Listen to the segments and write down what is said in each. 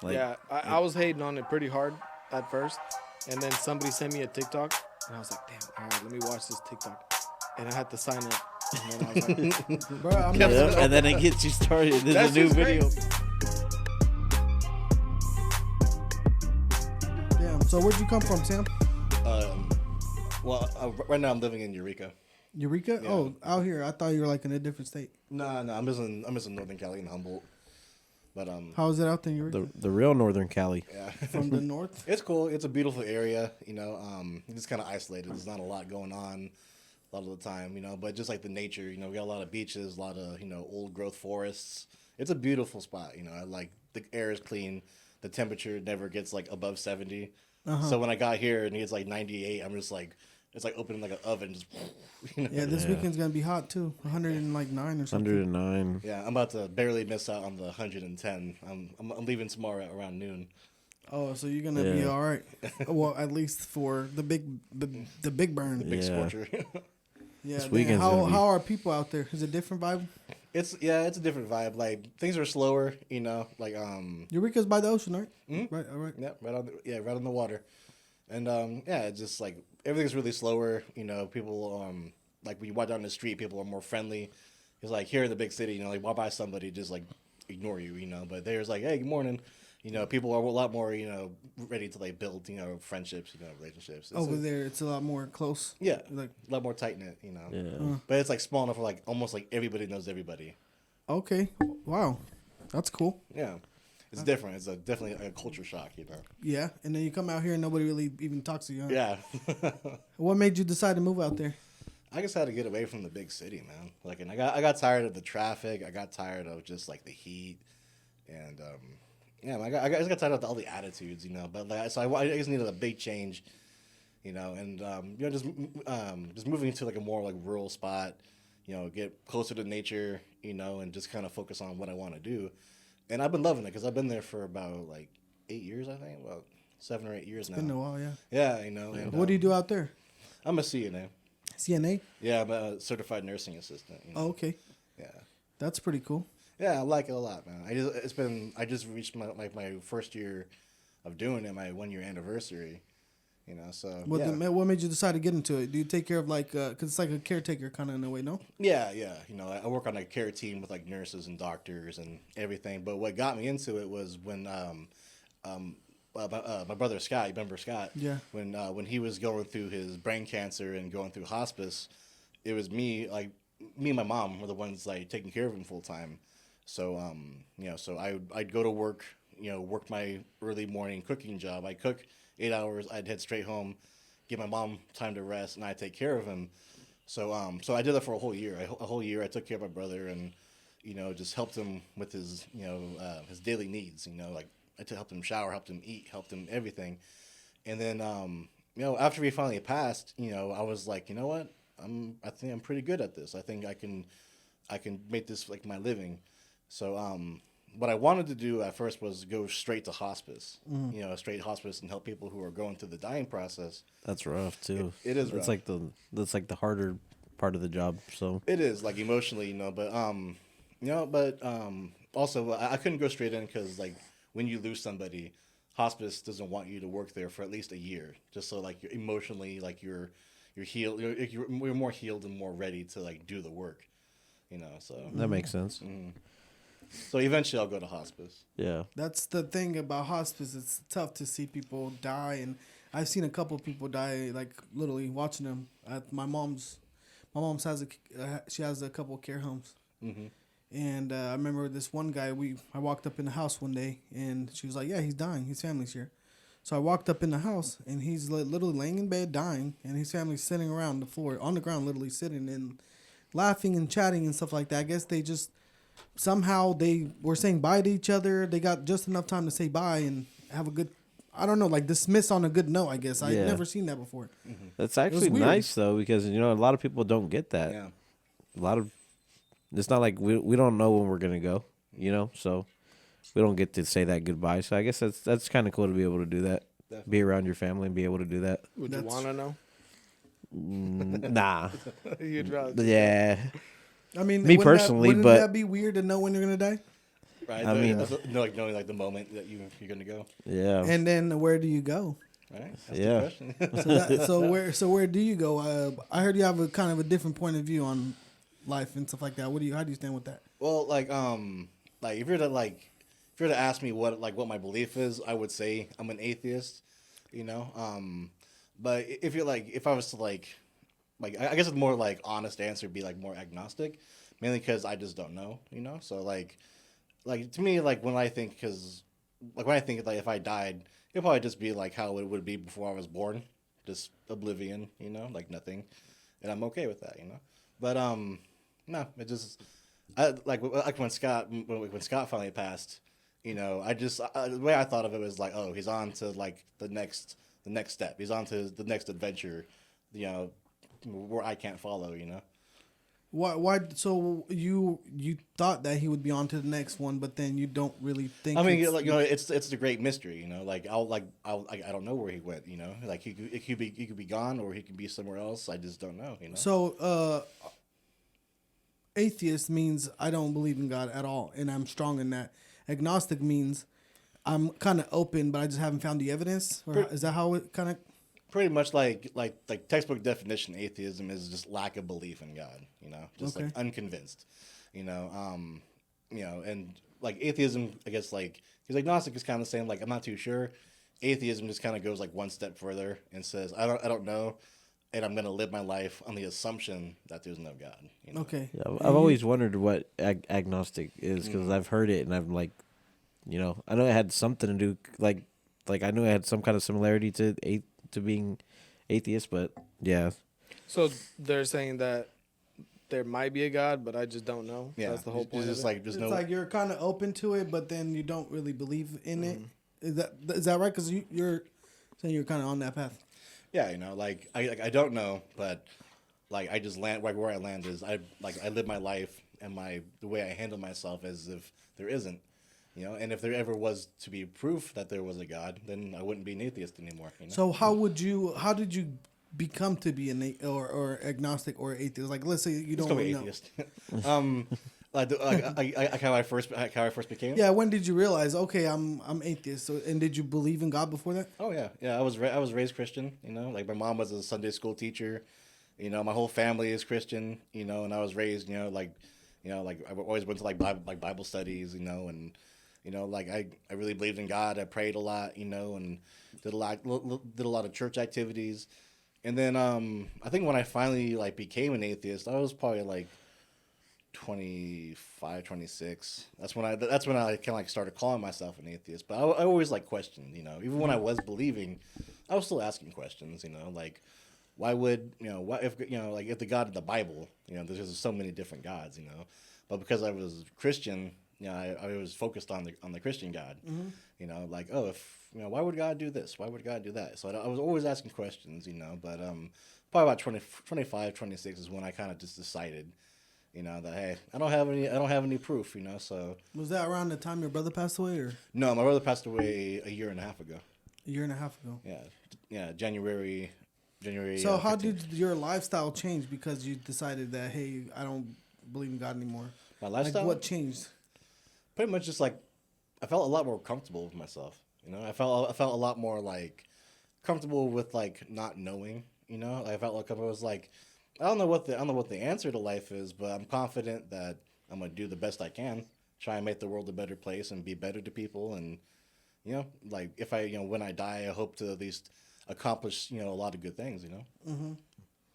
Like, yeah, I was hating on it pretty hard at first, and then somebody sent me a TikTok, and I was like, damn, all right, let me watch this TikTok, and I had to sign up, and then I was like, Bro, I'm Kept not. it and then it gets you started. There's That's a new just video. crazy. Damn. So where'd you come from, Sam? Right now I'm living in Eureka. Eureka? Yeah. Oh, out here. I thought you were like in a different state. No, I'm just in Northern Cali in Humboldt. But How is it out there in Eureka? The real Northern Cali. yeah, From the north? it's cool. It's a beautiful area. It's kind of isolated. There's not a lot going on a lot of the time. But just like the nature. We got a lot of beaches, a lot of old growth forests. It's a beautiful spot. I like the air is clean. The temperature never gets like above 70. So when I got here and it's like 98, I'm just like, it's like opening like an oven. Just, Yeah, this weekend's going to be hot too. 109 or something. 109. Yeah, I'm about to barely miss out on the 110. I'm leaving tomorrow at around noon. Oh, so you're going to be Yeah. all right. Well, at least for the big burn. Big Yeah. scorcher. Yeah. This damn. weekend's gonna be- How are people out there? Is it a different vibe? It's a different vibe. Like things are slower, like Eureka's by the ocean, right? Mhm. Right, all right. yeah, right on the water. And it's just like everything's really slower, people like when you walk down the street, people are more friendly. It's like here in the big city, like walk by somebody just like ignore you, but there's like, hey, good morning. People are a lot more, ready to like build, friendships, relationships. Over there, it's a lot more close. Yeah, Like, a lot more tight knit, Yeah. But it's like small enough where like almost like everybody knows everybody. okay. Wow. That's cool. Yeah, it's different. It's definitely a culture shock, Yeah. And then you come out here and nobody really even talks to you. Huh? Yeah. What made you decide to move out there? I just had to get away from the big city, man. Like, and I got tired of the traffic. I got tired of just like the heat, and I just got tired of all the attitudes, But like, so I just needed a big change, and just moving into like a more like rural spot, get closer to nature, and just kind of focus on what I want to do. And I've been loving it because I've been there for about like 8 years, I think, about 7 or 8 years now. Been a while, yeah. Yeah, And, What do you do out there? I'm a CNA. CNA? Yeah, I'm a certified nursing assistant. Oh, okay. Yeah. That's pretty cool. Yeah, I like it a lot, man. I just reached my first year of doing it, my 1 year anniversary. So What made you decide to get into it? Do you take care of like, cause it's like a caretaker kind of in a way, no? yeah. I work on a care team with like nurses and doctors and everything. But what got me into it was when my brother Scott, you remember Scott? Yeah. When he was going through his brain cancer and going through hospice, it was me and my mom were the ones like taking care of him full time. So so I'd go to work, work my early morning cooking job. I cook 8 hours. I'd head straight home, give my mom time to rest, and I'd take care of him. So I did that for a whole year. A whole year I took care of my brother and just helped him with his his daily needs. Like I helped him shower, helped him eat, helped him everything. And then after he finally passed, I was like, you know what? I think I'm pretty good at this. I think I can make this like my living. So what I wanted to do at first was go straight to hospice, straight hospice and help people who are going through the dying process. That's rough too. It is rough. That's like the harder part of the job. So It is like emotionally, but also I couldn't go straight in because like when you lose somebody, hospice doesn't want you to work there for at least a year, just so like you're emotionally like you're healed, you're more healed and more ready to like do the work, So that makes sense. so eventually I'll go to hospice. Yeah. That's the thing about hospice. It's tough to see people die, and I've seen a couple people die, like literally watching them. At my mom's she has a couple of care homes, and I remember this one guy. I walked up in the house one day, and she was like, "Yeah, he's dying. His family's here." So I walked up in the house, and he's literally laying in bed dying, and his family's sitting around the floor, on the ground, literally sitting and laughing and chatting and stuff like that. I guess they just somehow they were saying bye to each other. They got just enough time to say bye and have a good, I don't know, like dismiss on a good note, I guess. I've never seen that before. That's actually weird. nice though, because a lot of people don't get that. Yeah. It's not like we don't know when we're gonna go, so we don't get to say that goodbye. So I guess that's kind of cool to be able to do that. Definitely. Be around your family and be able to do that. Would you want to know? Nah. You'd rather. Yeah. I mean, Me wouldn't personally, wouldn't but- that be weird to know when you're gonna die? Right. I mean, like knowing like the moment that you're gonna go. yeah, And then where do you go? Right. That's Yeah. the question. So where do you go? I heard you have a kind of a different point of view on life and stuff like that. How do you stand with that? Well, like if you're to ask me what my belief is, I would say I'm an atheist, you know. But if I was to I guess a more like honest answer would be like more agnostic, mainly because I just don't know, you know. So like to me like when I think like if I died, it'd probably just be like how it would be before I was born, just oblivion, you know, like nothing, and I'm okay with that, you know. But no, it just when Scott finally passed, you know, the way I thought of it was like, oh, he's on to like the next step. He's on to the next adventure, you know, where I can't follow, you know. Why? So you thought that he would be on to the next one, but then you don't really think. I mean, like, you know, it's the great mystery, you know. Like I don't know where he went, you know. Like he could be gone or he could be somewhere else. I just don't know, you know. So atheist means I don't believe in God at all, and I'm strong in that. Agnostic means I'm kind of open, but I just haven't found the evidence. Or is that how it kind of? Pretty much like textbook definition, atheism is just lack of belief in God, you know, just Okay. like unconvinced, you know, and like atheism, I guess like because agnostic is kind of saying like I'm not too sure. Atheism just kind of goes like one step further and says I don't know, and I'm gonna live my life on the assumption that there's no God. You know? Okay. yeah. I've always wondered what agnostic is because I've heard it and I'm like, you know, I know it had something to do like I knew it had some kind of similarity to being atheist, but yeah, So they're saying that there might be a God, but I just don't know. Yeah, That's the whole point. Just of it. like there's It's no like you're kind of open to it, but then you don't really believe in it. Is that right? Because you're saying you're kind of on that path. yeah, you know, like I don't know, but like I just land like where I land is I live my life and the way I handle myself as if there isn't. You know, and if there ever was to be proof that there was a God, then I wouldn't be an atheist anymore. You know? So how did you become to be or agnostic or atheist? Like, let's say you Let's don't go know. atheist. How I first became. Yeah, when did you realize? Okay, I'm atheist. So, and did you believe in God before that? Oh yeah. I was raised Christian. You know, like my mom was a Sunday school teacher. You know, my whole family is Christian. You know, and I was raised. You know, like I always went to like Bible studies. You know, and you know, like I really believed in God. I prayed a lot. You know, and did a lot of church activities. And then I think when I finally like became an atheist, I was probably like 25, 26. That's when I kind of like started calling myself an atheist. But I always like questioned, you know, even when I was believing, I was still asking questions, you know, like why would, you know, what if, you know, like if the God of the Bible, you know, there's so many different gods, you know, but because I was Christian, you know, I was focused on the Christian God, you know, like, oh, if, you know, why would God do this? Why would God do that? So I was always asking questions, you know, but probably about 25, 26 is when I kind of just decided, you know, that hey, I don't have any proof, you know. So Was that around the time your brother passed away, or no, my brother passed away a year and a half ago. a year and a half ago? Yeah, January. So how 15th. did your lifestyle change because you decided that hey, I don't believe in God anymore? My lifestyle? Like what changed? Pretty much just like I felt a lot more comfortable with myself. You know, I felt a lot more like comfortable with like not knowing. You know, I felt like I was like I don't know what the answer to life is, but I'm confident that I'm gonna do the best I can, try and make the world a better place and be better to people. And you know, like if I when I die, I hope to at least accomplish a lot of good things. You know.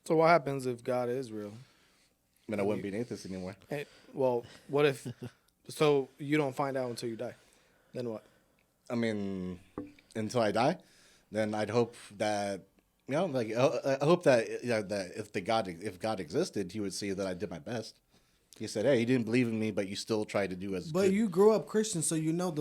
So what happens if God is real? I mean, I wouldn't be an atheist anymore. Hey, well, what if? So you don't find out until you die. Then what? I mean, until I die, then I'd hope that like I hope that that if God existed, He would see that I did my best. He said, "Hey, you didn't believe in me, but you still tried to do as." But good. you grew up Christian, so you know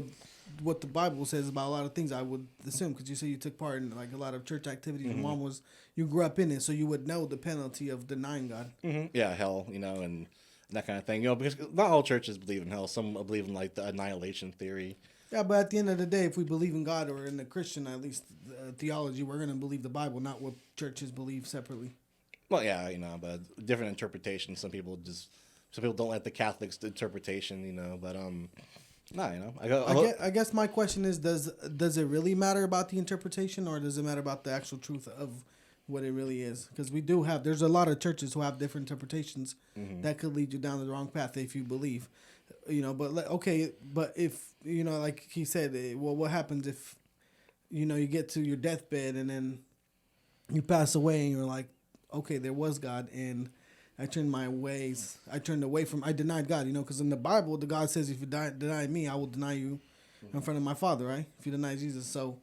what the Bible says about a lot of things. I would assume because you say you took part in like a lot of church activities. Your mom you grew up in it, so you would know the penalty of denying God. Yeah, hell, and that kind of thing. Because not all churches believe in hell. Some believe in like the annihilation theory. Yeah, but at the end of the day, if we believe in God or in the Christian, at least theology, we're going to believe the Bible, not what churches believe separately. Well, yeah, but different interpretations. Some people don't like the Catholics' interpretation, but Nah, you know, I guess my question is, does it really matter about the interpretation, or does it matter about the actual truth of what it really is? Because there's a lot of churches who have different interpretations that could lead you down the wrong path if you believe, you know. But but if you know, like he said, well, what happens if you know you get to your deathbed and then you pass away and you're like, okay, there was God and I turned away from, I denied God, you know, because in the Bible, the God says, if you deny me, I will deny you in front of my Father, right? If you deny Jesus. So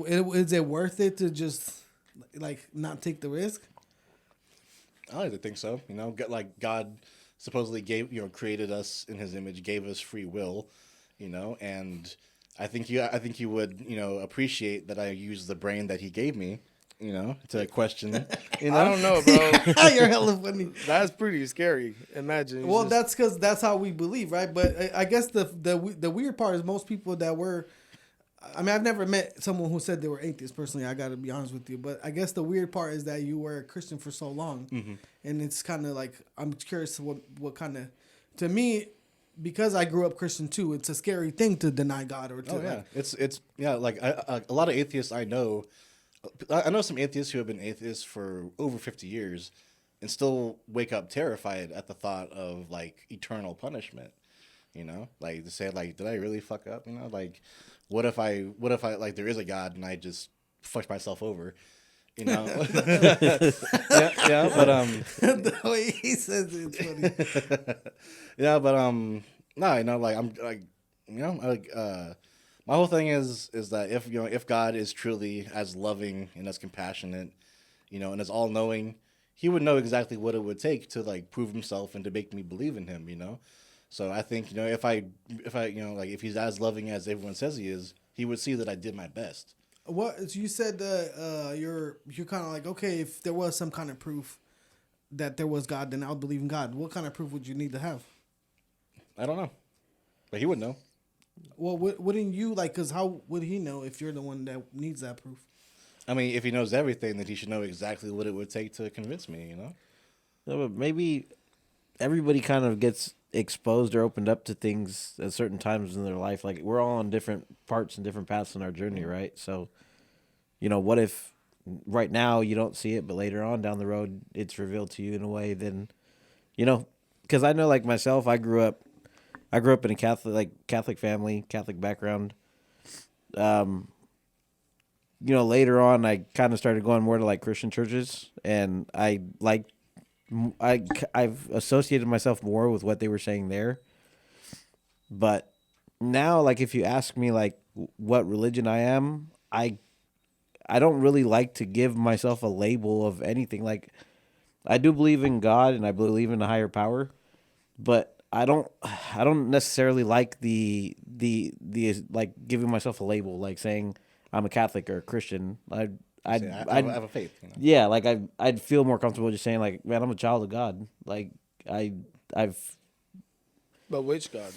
is it worth it to just like not take the risk? I like to think so. You know, like God supposedly created us in His image, gave us free will, you know, and I think you would, you know, appreciate that I used the brain that He gave me, you know, to question. You know? I don't know, bro. You're hella funny. That's pretty scary. Imagine. Well, that's because that's how we believe, right? But I guess the weird part is most people that were, I mean, I've never met someone who said they were atheists personally. I got to be honest with you. But I guess the weird part is that you were a Christian for so long. And it's kind of like, I'm curious what kind of, to me, because I grew up Christian too, it's a scary thing to deny God or to. Oh yeah, like, it's yeah. Like a lot of atheists I know some atheists who have been atheists for over 50 years, and still wake up terrified at the thought of like eternal punishment. You know, like to say like, did I really fuck up? You know, like what if I like there is a God and I just fucked myself over? You know, yeah, but the way he says it's funny. yeah, but no, you know, like I'm like, you know, like my whole thing is that if God is truly as loving and as compassionate, you know, and as all knowing, He would know exactly what it would take to like prove Himself and to make me believe in Him, you know. So I think, you know, if I you know, like if He's as loving as everyone says He is, He would see that I did my best. What you said, you're kind of like, okay, if there was some kind of proof that there was God, then I would believe in God. What kind of proof would you need to have? I don't know, but He would know. Well, wouldn't you like? Because how would He know if you're the one that needs that proof? I mean, if He knows everything, then He should know exactly what it would take to convince me. You know. No, but maybe everybody kind of gets exposed or opened up to things at certain times in their life. Like we're all on different parts and different paths in our journey, right? So, you know, what if right now you don't see it, but later on down the road it's revealed to you in a way? Then, you know, because I know like myself, I grew up in a Catholic family, Catholic background. You know, later on I kind of started going more to like Christian churches, and I've associated myself more with what they were saying there. But now, like, if you ask me, like, what religion I am, I don't really like to give myself a label of anything. Like, I do believe in God and I believe in a higher power, but I don't necessarily like the like giving myself a label, like saying I'm a Catholic or a Christian. I have a faith. You know? Yeah, like I'd feel more comfortable just saying like, man, I'm a child of God. Like I've But which God?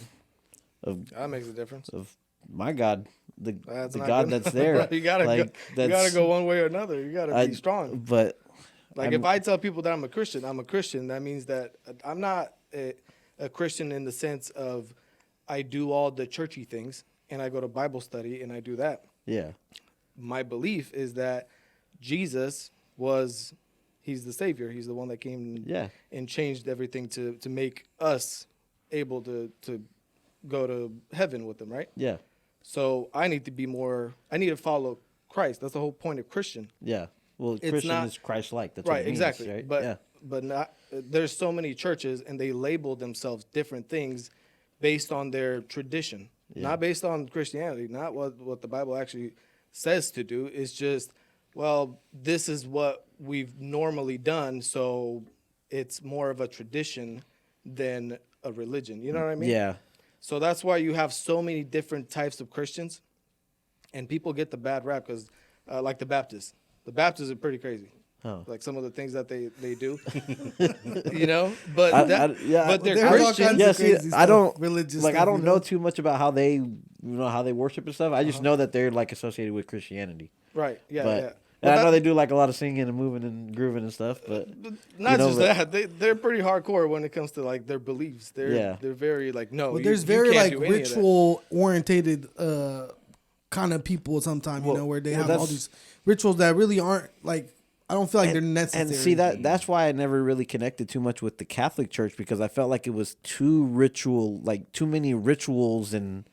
of That makes a difference. of my God, the That's not God good. that's there. you gotta like, go, you gotta go one way or another. You gotta be strong. But Like if I tell people that I'm a Christian, that means that I'm not a Christian in the sense of I do all the churchy things and I go to Bible study and I do that. yeah, My belief is that Jesus He's the Savior. He's the one that came and changed everything to make us able to go to heaven with Him, right? yeah, So I need to follow Christ. That's the whole point of Christian. yeah. Well, It's Christian not- is Christ-like. That's Right, what it means, exactly. right? But yeah, but not there's so many churches and they label themselves different things based on their tradition, not based on Christianity, not what the Bible actually says to do. It's just, well, this is what we've normally done, so it's more of a tradition than a religion. You know what I mean? yeah. So that's why you have so many different types of Christians, and people get the bad rap because, like the Baptists. The Baptists are pretty crazy. Huh. Like some of the things that they do, you know. But but they're There's all Christians. kinds Yeah, of see, crazy I don't stuff, religious like. stuff, I don't you know too much about how they, how they worship and stuff. I just know that they're like associated with Christianity. Right. Yeah. But yeah. And I know they do like a lot of singing and moving and grooving and stuff, but not know, just but- that. They're pretty hardcore when it comes to like their beliefs. They're very like no. Well, you- there's you very can't like do any of that. ritual orientated kind of people sometimes, you Well- know, where they well, have all that's- these rituals that really aren't like. I don't feel like they're necessary. And see that's why I never really connected too much with the Catholic Church, because I felt like it was too many rituals, and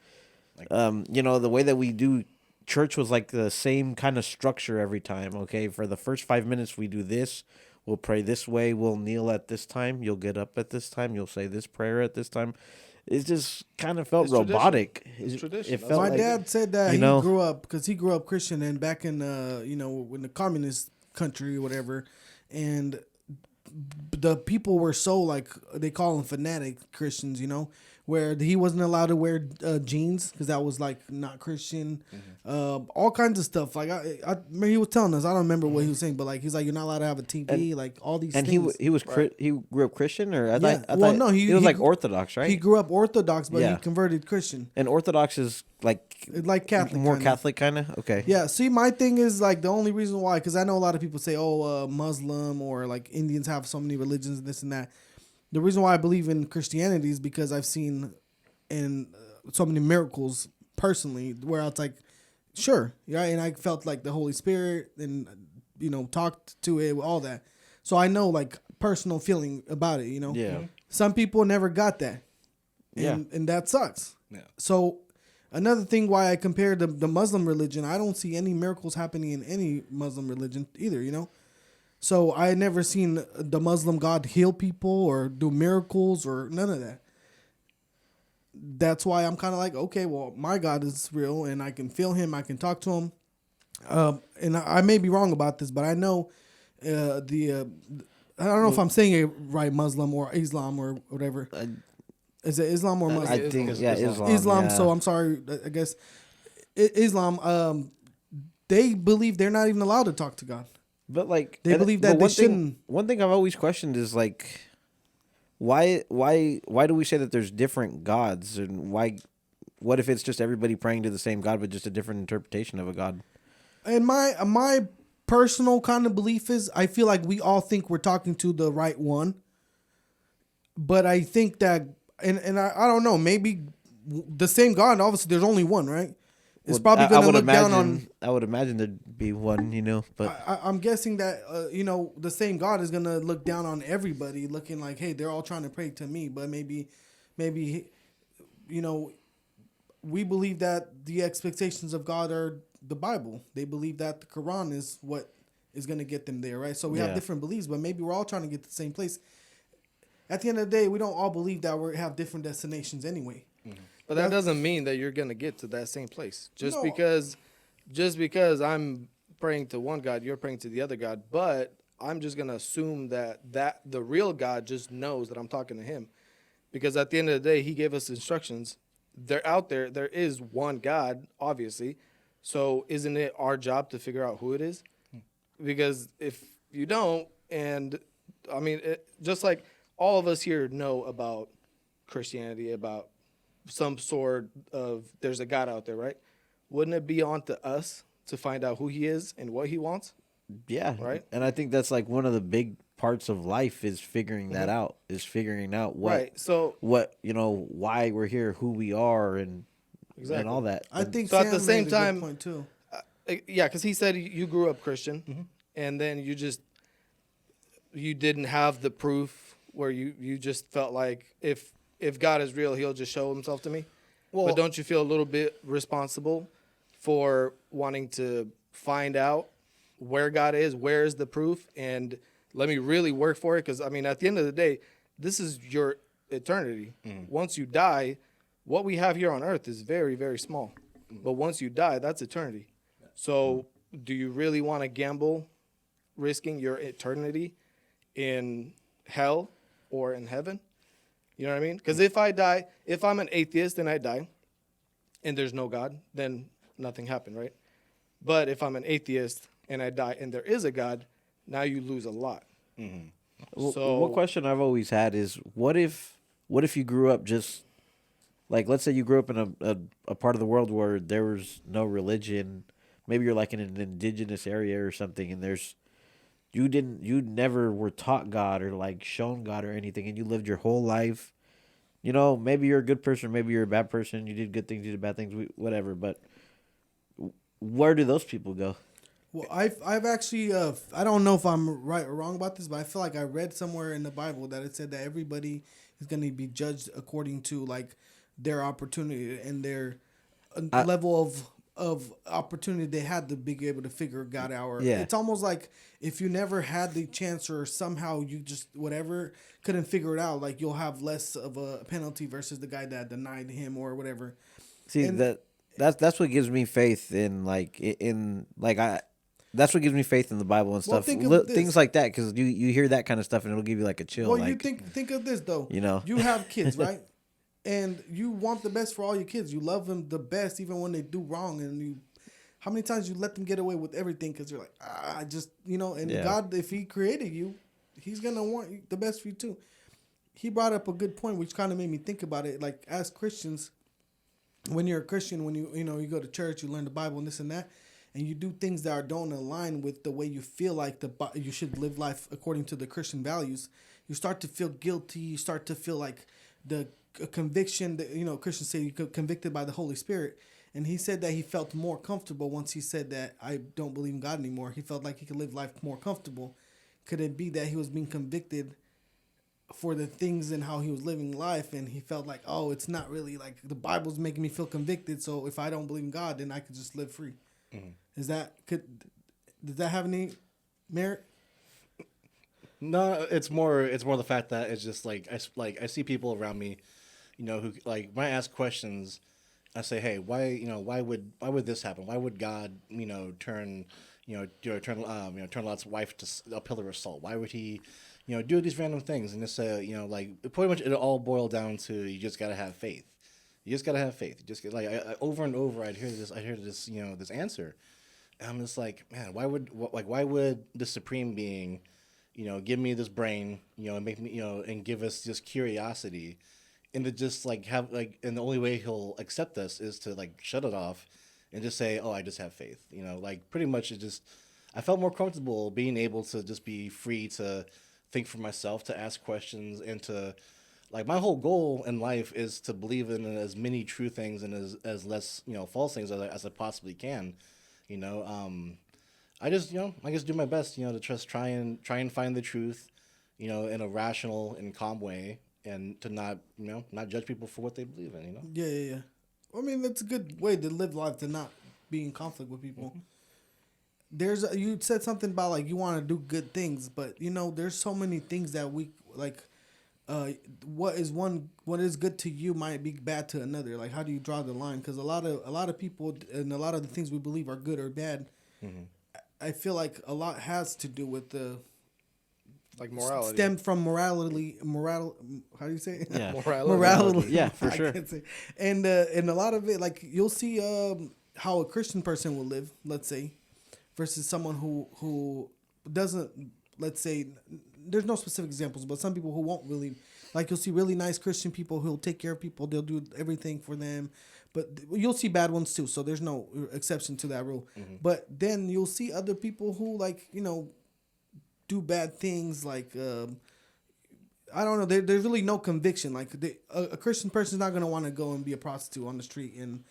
the way that we do church was like the same kind of structure every time. Okay, for the first 5 minutes we do this, we'll pray this way, we'll kneel at this time, you'll get up at this time, you'll say this prayer at this time. It just kind of felt It's tradition. robotic. It's tradition. It That's felt My like, dad said that you he know- grew up because he grew up Christian and back in when the communist country or whatever, and the people were so like they call them fanatic Christians, where he wasn't allowed to wear jeans because that was like not Christian. All kinds of stuff. Like I remember he was telling us. I don't remember what he was saying, but like he's like you're not allowed to have a TV. Like all these and things. he grew up Christian, or I Yeah. thought Well, no, he was like Orthodox, right? He grew up Orthodox, but Yeah. he converted Christian, And Orthodox is like Catholic, more kinda. Catholic kind of. Okay. Yeah, see, my thing is like the only reason why, because I know a lot of people say, Muslim or like Indians have so many religions and this and that. The reason why I believe in Christianity is because I've seen in so many miracles personally where I was like, sure, yeah, and I felt like the Holy Spirit and talked to it, all that. So I know like personal feeling about it. Yeah. Some people never got that, Yeah. and that sucks. Yeah. So another thing why I compare the Muslim religion, I don't see any miracles happening in any Muslim religion either, So I never seen the Muslim God heal people or do miracles or none of that. That's why I'm kind of like, okay, well, my God is real and I can feel him. I can talk to him. And I may be wrong about this, but I know I don't know if I'm saying it right, Muslim or Islam or whatever. Is it Islam or Muslim? I think Islam. Islam. Yeah. So I'm sorry. I guess Islam. They believe they're not even allowed to talk to God. But like They believe that they shouldn't. One thing I've always questioned is like, why do we say that there's different gods, and why? What if it's just everybody praying to the same God but just a different interpretation of a God? And my personal kind of belief is, I feel like we all think we're talking to the right one, but I think that, and I don't know, maybe the same God. Obviously, there's only one, right? It's probably going to look down on. I would imagine there'd be one, but I'm guessing that the same God is gonna look down on everybody, looking like, hey, they're all trying to pray to me, but maybe, we believe that the expectations of God are the Bible. They believe that the Quran is what is gonna get them there, right? So we have Yeah. different beliefs, but maybe we're all trying to get to the same place. At the end of the day, we don't all believe that we have different destinations anyway. But that doesn't mean that you're gonna get to that same place. Just No. because I'm praying to one God, you're praying to the other God. But I'm just gonna assume that the real God just knows that I'm talking to him, because at the end of the day, he gave us instructions. They're out there. There is one God, obviously. So isn't it our job to figure out who it is? Because if you don't, and I mean, just like all of us here know about Christianity, about some sort of there's a God out there, right? Wouldn't it be on to us to find out who he is and what he wants? yeah, Right. And I think that's like one of the big parts of life is figuring that out. Is figuring out what Right. So why we're here, who we are, and all that. I think So at Sam the same made a good time- point too. yeah, because he said you grew up Christian, and then you didn't have the proof where you just felt like if God is real, he'll just show himself to me. Well- But don't you feel a little bit responsible for wanting to find out where God is, where is the proof, and let me really work for it? Because, I mean, at the end of the day, this is your eternity. Once you die, what we have here on earth is very, very small. But once you die, that's eternity. So do you really want to gamble risking your eternity in hell or in heaven? You know what I mean? Because if I'm an atheist and I die and there's no God, then nothing happened, right? But if I'm an atheist and I die and there is a God, now you lose a lot. So one question I've always had is what if you grew up just like, let's say you grew up in a part of the world where there was no religion, maybe you're like in an indigenous area or something, and you never were taught God or like shown God or anything, and you lived your whole life. You know, maybe you're a good person, maybe you're a bad person. You did good things, you did bad things, whatever. But where do those people go? Well, I've actually I don't know if I'm right or wrong about this, but I feel like I read somewhere in the Bible that it said that everybody is going to be judged according to like their opportunity and their level of opportunity they had to be able to figure God out. Or Yeah. it's almost like if you never had the chance or somehow you just whatever couldn't figure it out, like you'll have less of a penalty versus the guy that denied him or whatever. See And- that's what gives me faith in that's what gives me faith in the Bible and Well, stuff. think of this. Things like that, because you hear that kind of stuff and it'll give you like a chill. Well, like, you think of this though. You know. You have kids, right? And you want the best for all your kids. You love them the best, even when they do wrong. And you, how many times you let them get away with everything because you're like, I just, you know. And Yeah. God, if He created you, He's gonna want the best for you too. He brought up a good point, which kind of made me think about it. Like as Christians, when you're a Christian, when you go to church, you learn the Bible and this and that, and you do things that don't align with the way you feel like you should live life according to the Christian values, you start to feel guilty. You start to feel like the conviction that Christians say you convicted by the Holy Spirit. And he said that he felt more comfortable once he said that I don't believe in God anymore. He felt like he could live life more comfortable. Could it be that he was being convicted for the things and how he was living life, and he felt like, oh, it's not really like the Bible's making me feel convicted, so if I don't believe in God, then I could just live free. Does that have any merit? No, it's more the fact that it's just like I see people around me, who like when I ask questions, I say, hey, why would this happen? Why would God turn Lot's wife to a pillar of salt? Why would he do these random things? And it's like pretty much it all boiled down to you just gotta have faith. You just gotta have faith. You just get I over and over I'd hear this this answer, and I'm just like, man, why would the supreme being give me this brain, and make me, and give us this curiosity, and to just have and the only way he'll accept us is to shut it off, and just say, oh, I just have faith, pretty much I felt more comfortable being able to just be free to think for myself, to ask questions, and to my whole goal in life is to believe in as many true things and as less false things as I possibly can, I just do my best, to just try and find the truth, in a rational and calm way, and to not judge people for what they believe in, Yeah. I mean, that's a good way to live life, to not be in conflict with people. Mm-hmm. You said something about you want to do good things, but there's so many things that we what is good to you might be bad to another. Like, how do you draw the line? Because a lot of people and a lot of the things we believe are good or bad. Mm-hmm. I feel like a lot has to do with the morality. Stemmed from morality. How do you say it? Yeah. Morality. Yeah, for sure. And a lot of it, you'll see how a Christian person will live, let's say, versus someone who doesn't. Let's say there's no specific examples, but some people who won't really, you'll see really nice Christian people who'll take care of people. They'll do everything for them. But you'll see bad ones too, so there's no exception to that rule. Mm-hmm. But then you'll see other people who do bad things. I don't know. There's really no conviction. A Christian person's not gonna want to go and be a prostitute on the street and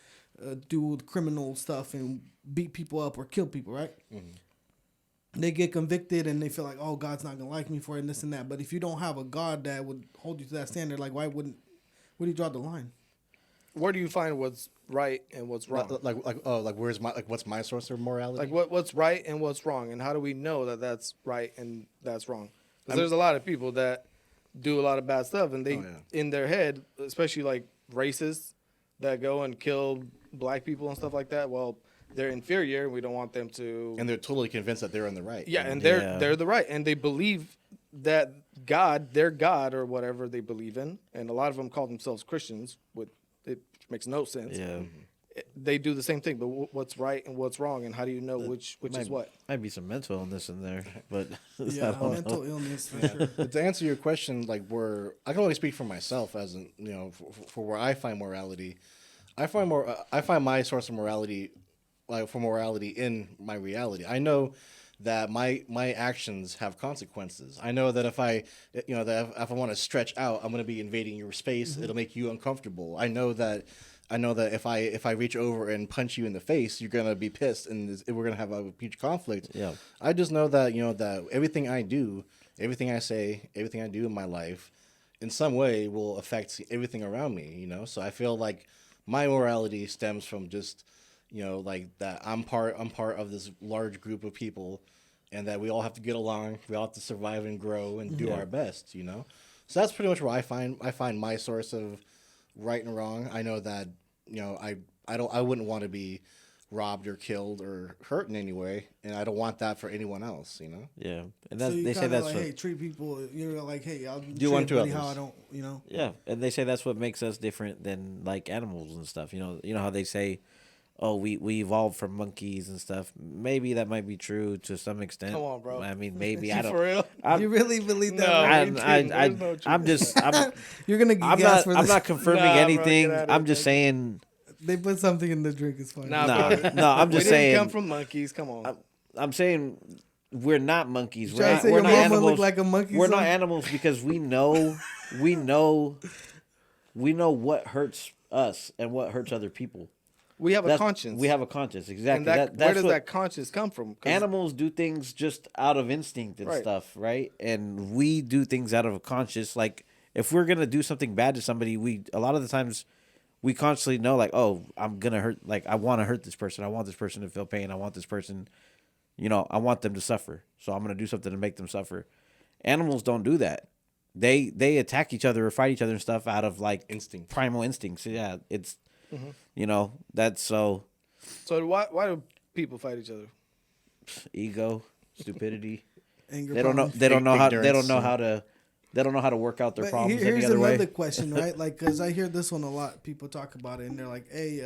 do criminal stuff and beat people up or kill people, right? Mm-hmm. They get convicted and they feel like, oh, God's not gonna like me for it and this and that. But if you don't have a God that would hold you to that standard, why where do you draw the line? Where do you find what's right and what's wrong? Where's what's my source of morality? What's right and what's wrong, and how do we know that that's right and that's wrong? Because there's a lot of people that do a lot of bad stuff, and they in their head, especially racists that go and kill black people and stuff like that. Well, they're inferior. We don't want them to. And they're totally convinced that they're in the right. Yeah, and they're the right, and they believe that God, their God or whatever they believe in, and a lot of them call themselves Christians. It makes no sense. Yeah. They do the same thing, but what's right and what's wrong, and how do you know which is what? Might be some mental illness in there, but yeah, mental illness for sure. But to answer your question, I can only speak for myself as for where I find morality. I find my source of morality for morality in my reality. I know that my actions have consequences. I know that if I if I want to stretch out, I'm going to be invading your space. It'll make you uncomfortable. I know that if I reach over and punch you in the face, you're gonna be pissed, and we're gonna have a huge conflict. Yeah. I just know that that everything I do, everything I say, everything I do in my life, in some way will affect everything around me. So I feel like my morality stems from just like that I'm part of this large group of people, and that we all have to get along. We all have to survive and grow and do our best. So that's pretty much where I find my source of right and wrong. I know that I wouldn't want to be robbed or killed or hurt in any way, and I don't want that for anyone else. Yeah, and So that, you they say kinda that's like, what, hey, treat people. Like, hey, I'll Do unto everybody how I others. don't. yeah, and they say that's what makes us different than like animals and stuff. You know how they say, oh, we evolved from monkeys and stuff. Maybe that might be true to some extent. Come on, bro. I mean, maybe You I don't. for real? I'm, You really believe that? No, bro? I'm, we I, didn't. I, There's no truth I'm in just, You're gonna get I'm gas not, for I'm this. not confirming Nah, bro, anything. get outta I'm here, just man. saying. They put something in the drink. It's fine. Nah, No, bro. no, I'm just we saying. didn't come from monkeys. Come on. I'm saying we're not monkeys. You trying to say We're your not mama animals. look like a monkey? We're not son? animals because we know what hurts us and what hurts other people. We have a That's- conscience. We have a conscience, exactly. and where That's does what that conscience come from? 'Cause animals do things just out of instinct and Right. stuff, right? And we do things out of a conscious. Like if we're gonna do something bad to somebody, we a lot of the times we consciously know, like, oh, I'm gonna hurt. Like I want to hurt this person. I want this person to feel pain. I want this person. I want them to suffer. So I'm gonna do something to make them suffer. Animals don't do that. They attack each other or fight each other and stuff out of like Instinct. primal instincts. Yeah, it's Mm-hmm. that's so So why do people fight each other? ego, stupidity. Anger They don't know. problems. They don't know how. They Ignorance, don't know yeah. how to. They don't know how to work out their But problems here's any other another way. question, right? Like, because I hear this one a lot. People talk about it, and they're like, "Hey,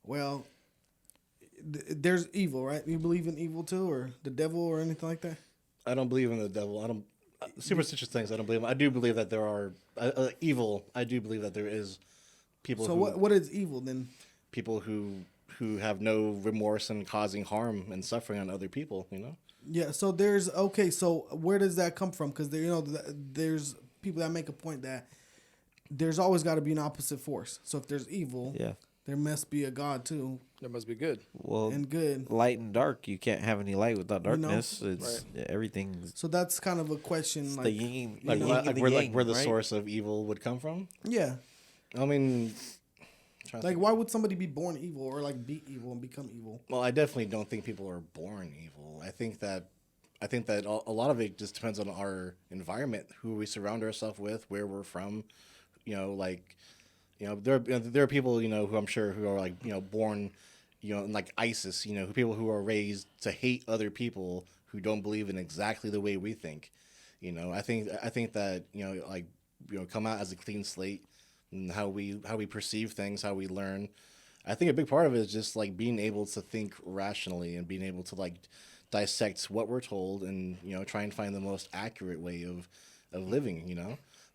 well, there's evil, right? You believe in evil too, or the devil, or anything like that?" I don't believe in the devil. I don't superstitious things. I don't believe. I do believe that there are evil. I do believe that there is people. So who, what is evil then? people who have no remorse and causing harm and suffering on other people. Yeah. So there's okay. So where does that come from? Because there's people that make a point that there's always got to be an opposite force. So if there's evil, Yeah. there must be a God too, There must be good. Well, and good. light and dark. You can't have any light without You know? darkness. It's everything's So that's kind of a question. it's Like, the yin, Like, the where, yin and the like yang, where the right? source of evil would come from. yeah. I mean, trying to Like, think. why would somebody be born evil or like be evil and become evil? Well, I definitely don't think people are born evil. I think that a lot of it just depends on our environment, who we surround ourselves with, where we're from. There are people who I'm sure who are like born, in like ISIS. People who are raised to hate other people who don't believe in exactly the way we think. I think that come out as a clean slate and how we perceive things, how we learn. I think a big part of it is just like being able to think rationally and being able to like dissect what we're told and try and find the most accurate way of living.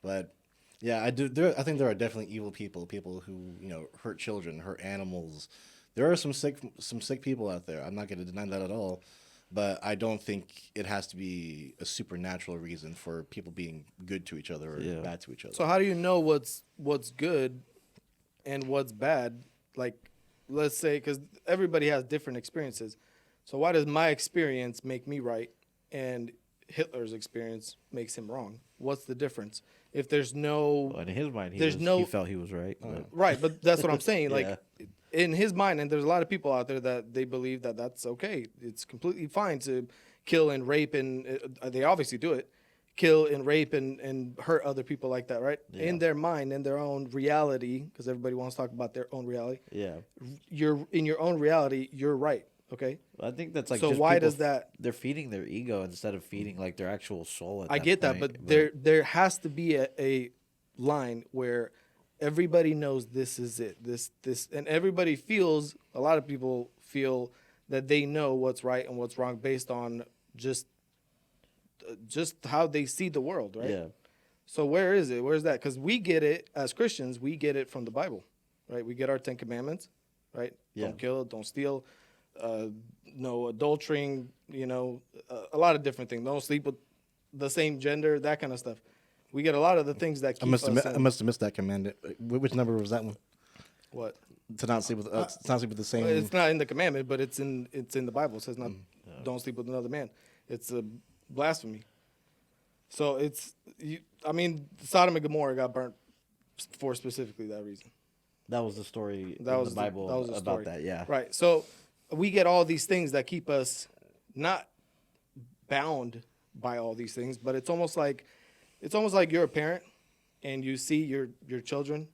But yeah, I think there are definitely evil people who hurt children, hurt animals. There are some sick people out there. I'm not going to deny that at all. But I don't think it has to be a supernatural reason for people being good to each other or bad to each other. So how do you know what's good and what's bad? Like, let's say, because everybody has different experiences. So why does my experience make me right and Hitler's experience makes him wrong? What's the difference? If there's no Well, in his mind, he felt he was right. But right, but that's what I'm saying. Like Yeah. in his mind, and there's a lot of people out there that they believe that that's okay. It's completely fine to kill and rape, and they obviously do it. Kill and rape and hurt other people like that, right? Yeah. In their mind, in their own reality, because everybody wants to talk about their own reality. yeah, You're in your own reality. You're right. Okay. I think that's like. So just why people does that- They're feeding their ego instead of feeding like their actual soul. At I get that, point. but there has to be a line where everybody knows this is it. This and everybody feels. A lot of people feel that they know what's right and what's wrong based on just how they see the world, right? Yeah, So where is it? Where's that? Because we get it as Christians. We get it from the Bible, right? We get our 10 Commandments. right? Yeah. Don't kill, don't steal, no adultering, a lot of different things. Don't sleep with the same gender, that kind of stuff. We get a lot of the things that keep us I must have missed that commandment. Which number was that one? what? To not sleep with the same. Well, it's not in the commandment, but it's in the Bible. It says not don't sleep with another man. It's a blasphemy. So Sodom and Gomorrah got burnt for specifically that reason. That was the story That in was the Bible that was the about story. that. Yeah. Right. So we get all these things that keep us not bound by all these things, but it's almost like you're a parent and you see your children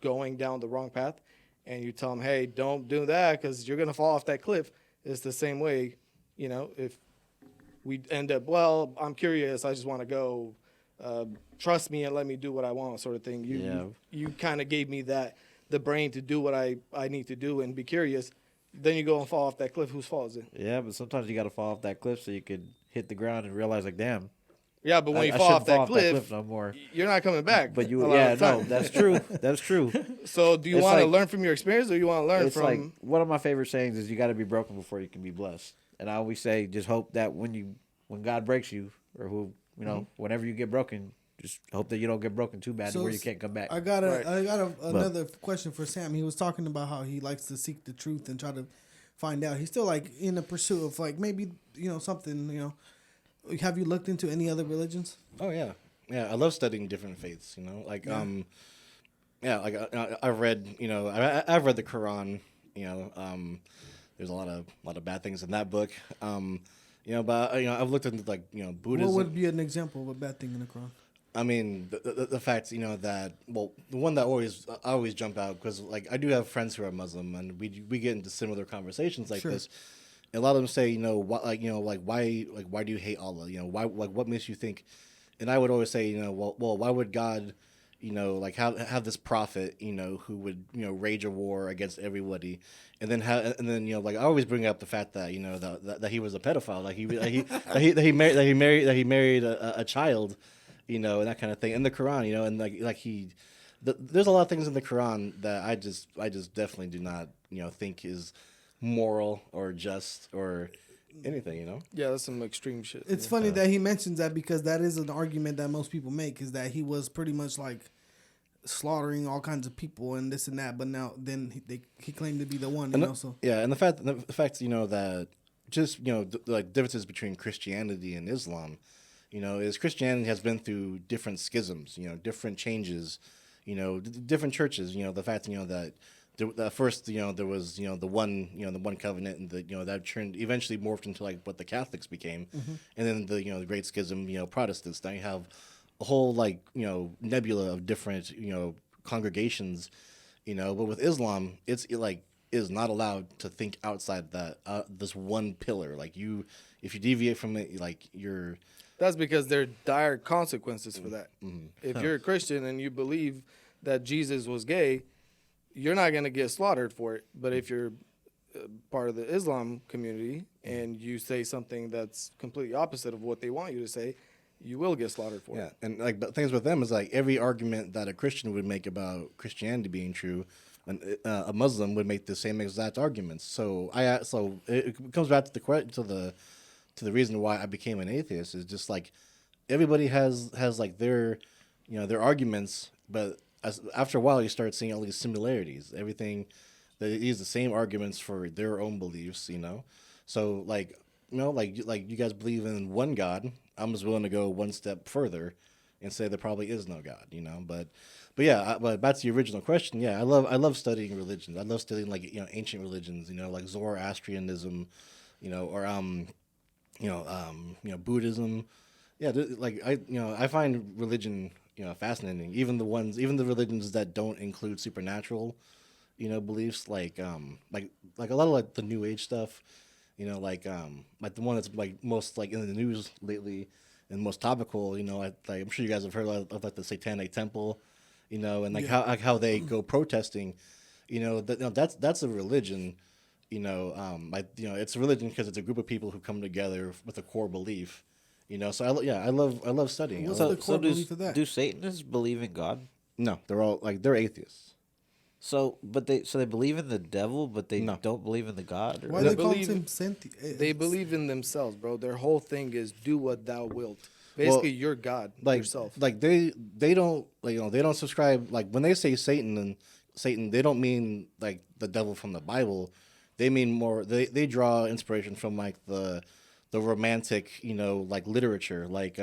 going down the wrong path, and you tell them, "Hey, don't do that because you're gonna fall off that cliff." It's the same way, if we end up, well, I'm curious, I just want to go, trust me and let me do what I want, sort of thing. You kind of gave me the brain to do what I need to do and be curious. Then you go and fall off that cliff. Whose fault is it? Yeah, but sometimes you got to fall off that cliff so you could hit the ground and realize, like, damn. Yeah, but when you I fall shouldn't off that cliff, no more. you're not coming back. But a lot of the time. that's true. That's true. So do you It's want to like- learn from your experience, or you want to learn It's from? like one of my favorite sayings is you got to be broken before you can be blessed. And I always say, just hope that when God breaks you, or whenever you get broken, just hope that you don't get broken too bad to where you can't come back. I got another question for Sam. He was talking about how he likes to seek the truth and try to find out. He's still like in the pursuit of like maybe something. Have you looked into any other religions? Oh yeah. I love studying different faiths. I've read I've read the Quran. There's a lot of bad things in that book. But I've looked into Buddhism. What would be an example of a bad thing in the Quran? I mean, the fact that the one that I always jump out, because I do have friends who are Muslim, and we get into similar conversations like Sure. this. And a lot of them say, why do you hate Allah? Why what makes you think? And I would always say, why would God, have this prophet, who would rage a war against everybody, and then I always bring up the fact that that he was a pedophile, that he married a child, and that kind of thing in the Quran, and there's a lot of things in the Quran that I just definitely do not think is moral or just or anything. Yeah, that's some extreme shit. It's funny that he mentions that, because that is an argument that most people make, is that he was pretty much like slaughtering all kinds of people and this and that, but now then he claimed to be the one, so and the fact that just differences between Christianity and Islam, is Christianity has been through different schisms, different changes, different churches, the fact that first, there was, the one covenant, and that turned eventually morphed into what the Catholics became, and then the Great Schism, Protestants. Now you have a whole nebula of different congregations, but with Islam, it is not allowed to think outside that this one pillar. If you deviate from it, you're. That's because there are dire consequences for that. If you're a Christian and you believe that Jesus was gay, you're not going to get slaughtered for it. But if you're part of the Islam community and you say something that's completely opposite of what they want you to say, you will get slaughtered for it. Yeah, and but things with them is every argument that a Christian would make about Christianity being true, a Muslim would make the same exact arguments. So it comes back to the reason why I became an atheist, is just everybody has their their arguments, but after a while you start seeing all these similarities. Everything, they use the same arguments for their own beliefs. So you guys believe in one God. I'm just willing to go one step further and say there probably is no God. But back to the original question. Yeah, I love studying religions. I love studying ancient religions. Like Zoroastrianism, or Buddhism. Yeah, I find religion fascinating. Even the religions that don't include supernatural, beliefs, like a lot of the New Age stuff, like the one that's most in the news lately and most topical. I'm sure you guys have heard of the Satanic Temple, and how they go protesting. That's a religion. It's a religion because it's a group of people who come together with a core belief. So I love studying. What's the core belief of that? Do Satanists believe in God? No, they're all they're atheists. So, but they believe in the devil, but they No. don't believe in the God. Or, Why They they call believe- him Cynthia? They believe in themselves, bro. Their whole thing is do what thou wilt. Well, Basically, you're God like yourself. like they don't like they don't subscribe like when they say Satan they don't mean like the devil from the Bible. They mean more they draw inspiration from like the romantic like literature like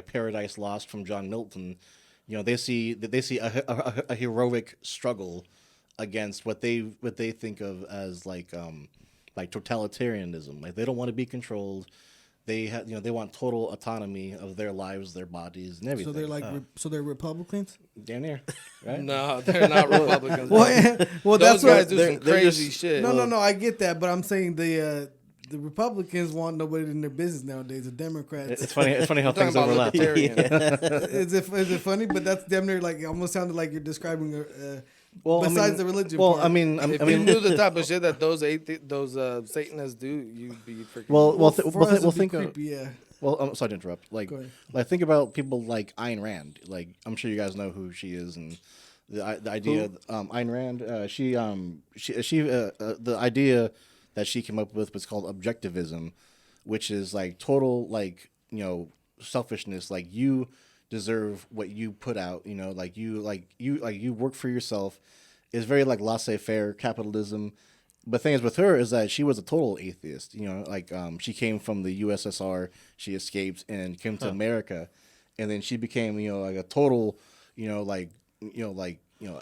Paradise Lost from John Milton. They see a heroic struggle against what they think of as like totalitarianism. Like they don't want to be controlled. They they want total autonomy of their lives, their bodies, and everything. So they're like, so they're Republicans. Damn near, right? No, they're not Republicans. Well, bro. well, Those that's guys what. do some they're crazy just- shit. No, I get that, but I'm saying the Republicans want nobody in their business nowadays. The Democrats. It's funny. It's funny how We're talking things about overlap. libertarian. is it funny? But that's damn near like almost sounded like you're describing. Well, Besides the religion Well, part. I mean, If I you mean, knew the type of shit that those Satanists do, you'd be freaking. well, for us, it'd be think. creepy, yeah. Well, I'm sorry to interrupt. Like, Go ahead. like think about people like Ayn Rand. Like, I'm sure you guys know who she is, and the idea. Ayn Rand. The idea that she came up with was called objectivism, which is like total selfishness. Like you deserve what you put out. Like you work for yourself. It's very like laissez-faire capitalism. But the thing is with her is that she was a total atheist. She came from the USSR, she escaped and came to America, and then she became like a total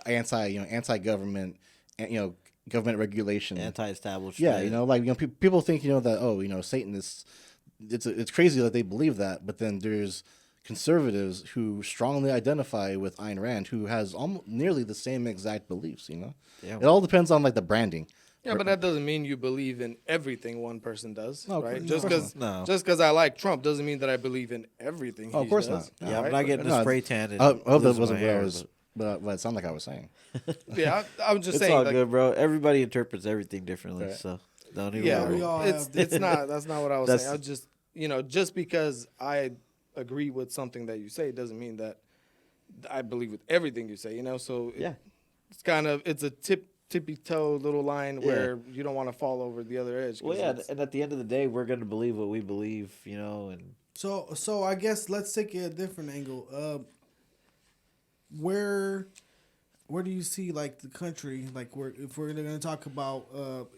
anti-government and government regulation, anti-establishment. Yeah, people think that Satanists. It's crazy that they believe that, but then there's conservatives who strongly identify with Ayn Rand, who has almost nearly the same exact beliefs. Yeah. It all depends on like the branding. Yeah, but that doesn't mean you believe in everything one person does, No, right? no, Just of because not. No. just because I like Trump doesn't mean that I believe in everything. Oh, he of course does, not. Yeah, I'm right? not getting No, a spray tan. And I hope that losing wasn't my what I hair, was, but it sounded like I was saying. Yeah, I'm just It's saying. all like, good, bro. Everybody interprets everything differently, Right. so don't even Yeah, worry. we all it's have it's not. That's not what I was That's- saying. I was just just because I agree with something that you say doesn't mean that I believe with everything you say. So Yeah. it's kind of it's a tippy toe little line Yeah. where you don't want to fall over the other edge. 'cause Well, yeah, it's- and at the end of the day, we're gonna believe what we believe, and So I guess let's take a different angle. Where do you see like the country if we're going to talk about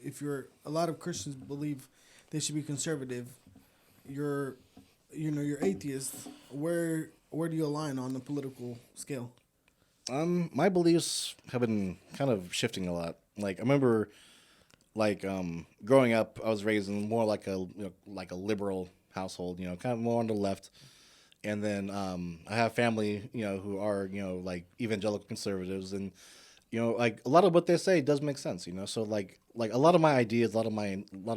if you're a lot of Christians believe they should be conservative, you're atheist. Where do you align on the political scale? My beliefs have been kind of shifting a lot. Like I remember, growing up, I was raised in more like a liberal household. Kind of more on the left. And then I have family, who are like evangelical conservatives, and like a lot of what they say does make sense. So like a lot of my ideas, a lot of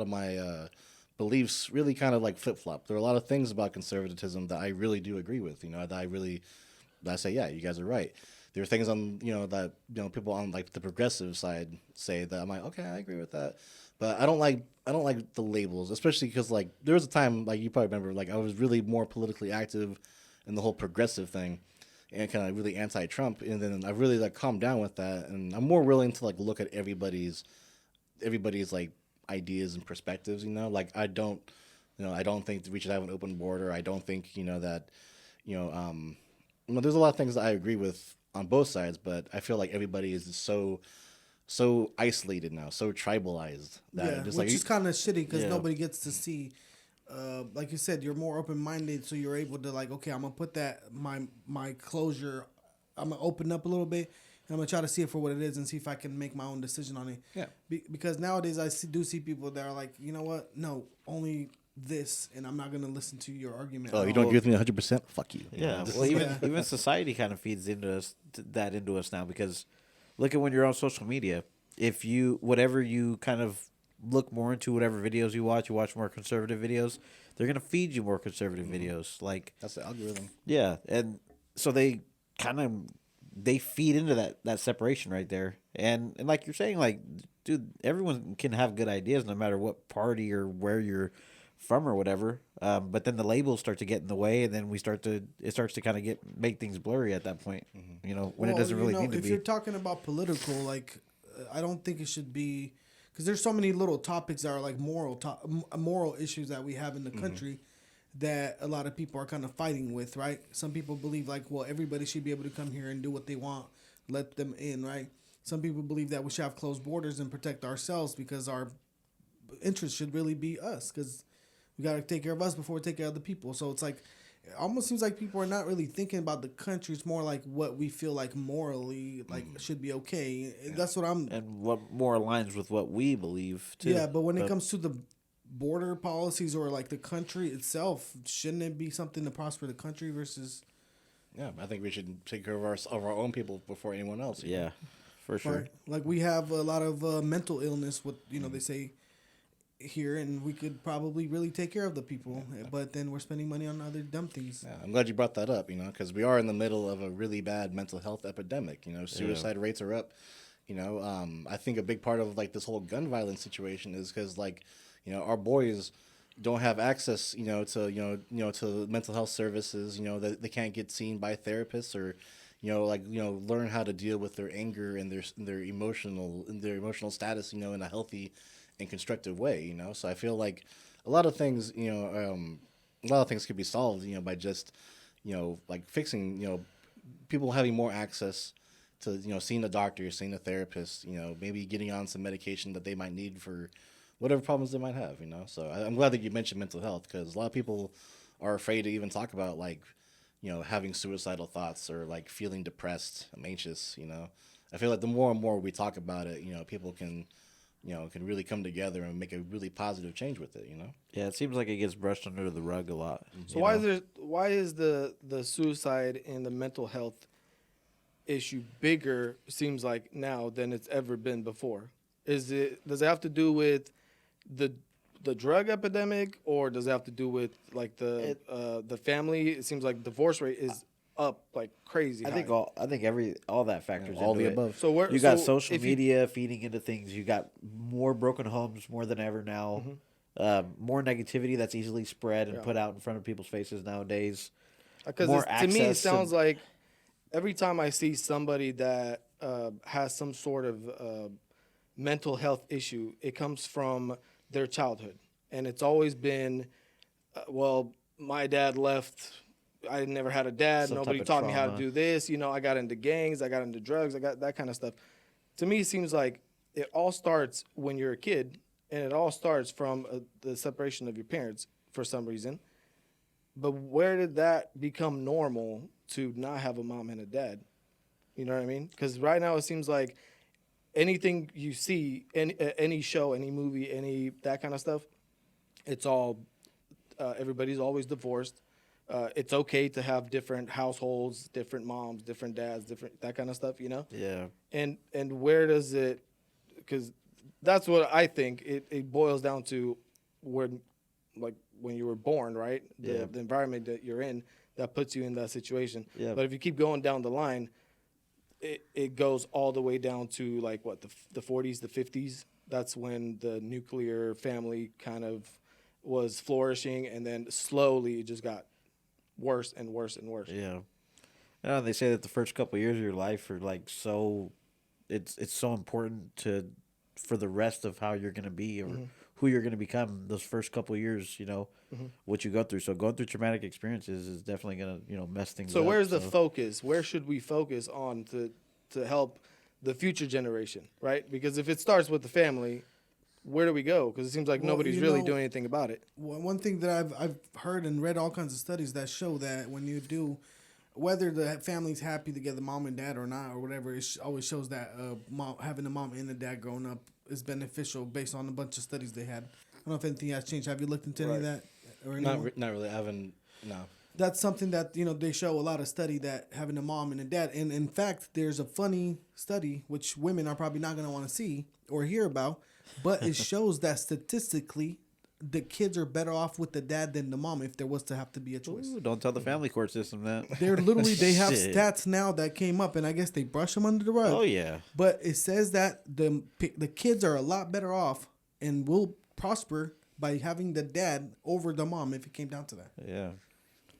my beliefs really kind of like flip flop. There are a lot of things about conservatism that I really do agree with. That I say, yeah, you guys are right. There are things on that people on like the progressive side say that I'm like, okay, I agree with that, but I don't like the labels, especially because like there was a time, like you probably remember, like I was really more politically active in the whole progressive thing and kind of really anti-Trump, and then I really like calmed down with that, and I'm more willing to like look at everybody's like ideas and perspectives. Like I don't think that we should have an open border. I don't think that there's a lot of things that I agree with on both sides, but I feel like everybody is so isolated now, so tribalized that Which is kind of shitty because Yeah. nobody gets to see. Like you said, you're more open minded, so you're able to like, okay, I'm gonna put that my closure. I'm gonna open up a little bit, and I'm gonna try to see it for what it is, and see if I can make my own decision on it. Yeah. Because nowadays I do see people that are like, you know what? No, only this, and I'm not gonna listen to your argument. oh, you don't agree with me 100%? Fuck you. yeah. Well, even society kind of feeds into us now, because look at when you're on social media. If whatever you kind of look more into, whatever videos you watch more conservative videos, they're gonna feed you more conservative videos. Like That's the algorithm. yeah, and so they feed into that separation right there. And like you're saying, like, dude, everyone can have good ideas no matter what party or where you're from or whatever. But then the labels start to get in the way, and then it starts to kind of make things blurry at that point. When it doesn't really need to if be. you're talking about political, like I don't think it should be, because there's so many little topics that are like moral issues that we have in the country that a lot of people are kind of fighting with, right? Some people believe like, well, everybody should be able to come here and do what they want, let them in, right? Some people believe that we should have closed borders and protect ourselves because our interest should really be us, because we got to take care of us before we take care of the people. So it's like, it almost seems like people are not really thinking about the country. It's more like what we feel like morally like should be okay. That's what I'm. And what more aligns with what we believe too. Yeah, but when it comes to the border policies or like the country itself, shouldn't it be something to prosper the country versus? Yeah, I think we should take care of our own people before anyone else. Yeah, for sure. Right? Like we have a lot of mental illness. What they say here, and we could probably really take care of the people, but then we're spending money on other dumb things. Yeah, I'm glad you brought that up, because we are in the middle of a really bad mental health epidemic. Suicide rates are up. I think a big part of like this whole gun violence situation is because like, our boys don't have access, to mental health services, that they can't get seen by therapists or, learn how to deal with their anger and their emotional status, in a healthy and constructive way, So I feel like a lot of things, could be solved, by just, like fixing, people having more access to, seeing a doctor, seeing a therapist, maybe getting on some medication that they might need for whatever problems they might have, So I'm glad that you mentioned mental health, because a lot of people are afraid to even talk about like, having suicidal thoughts or like feeling depressed, anxious, I feel like the more and more we talk about it, people can really come together and make a really positive change with it, Yeah, it seems like it gets brushed under the rug a lot. So why is the suicide and the mental health issue bigger, seems like now, than it's ever been before? Does it have to do with the drug epidemic, or does it have to do with like the family? It seems like divorce rate is up like crazy. I think all that factors all into the it. above. So You got social media feeding into things. You got more broken homes more than ever now. More negativity that's easily spread and put out in front of people's faces nowadays. Because to me, it sounds like every time I see somebody that has some sort of mental health issue, it comes from their childhood. And it's always been, well, my dad left. I never had a dad. Some Nobody type of taught me how to trauma. do this. I got into gangs. I got into drugs. I got that kind of stuff. To me, it seems like it all starts when you're a kid, and it all starts from the separation of your parents for some reason. But where did that become normal to not have a mom and a dad? You know what I mean? Because right now it seems like anything you see, any show, any movie, any that kind of stuff, it's all everybody's always divorced. It's okay to have different households, different moms, different dads, different that kind of stuff, Yeah. And where does it? Because that's what I think. It boils down to when you were born, right? The environment that you're in that puts you in that situation. Yeah. But if you keep going down the line, it goes all the way down to like what the 40s, the 50s. That's when the nuclear family kind of was flourishing, and then slowly it just got worse and worse and worse. Yeah. They say that the first couple of years of your life are like so, it's so important for the rest of how you're gonna be or who you're gonna become. Those first couple of years, what you go through. So going through traumatic experiences is definitely gonna mess things up. So where's the focus? Where should we focus on to help the future generation, right? Because if it starts with the family, where do we go? Because it seems like nobody's really doing anything about it. One thing that I've heard and read all kinds of studies that show that when you do, whether the family's happy together, mom and dad or not or whatever, it always shows that having a mom and a dad growing up is beneficial based on a bunch of studies they had. I don't know if anything has changed. Have you looked into any of that? Or Not really. I haven't. No. That's something that they show a lot of study that having a mom and a dad. And in fact, there's a funny study which women are probably not going to want to see or hear about, but it shows that statistically the kids are better off with the dad than the mom if there was to have to be a choice. Ooh, don't tell the family court system that. They're literally, they have Shit. stats now that came up, and I guess they brush them under the rug. Oh yeah. But it says that the kids are a lot better off and will prosper by having the dad over the mom if it came down to that. Yeah.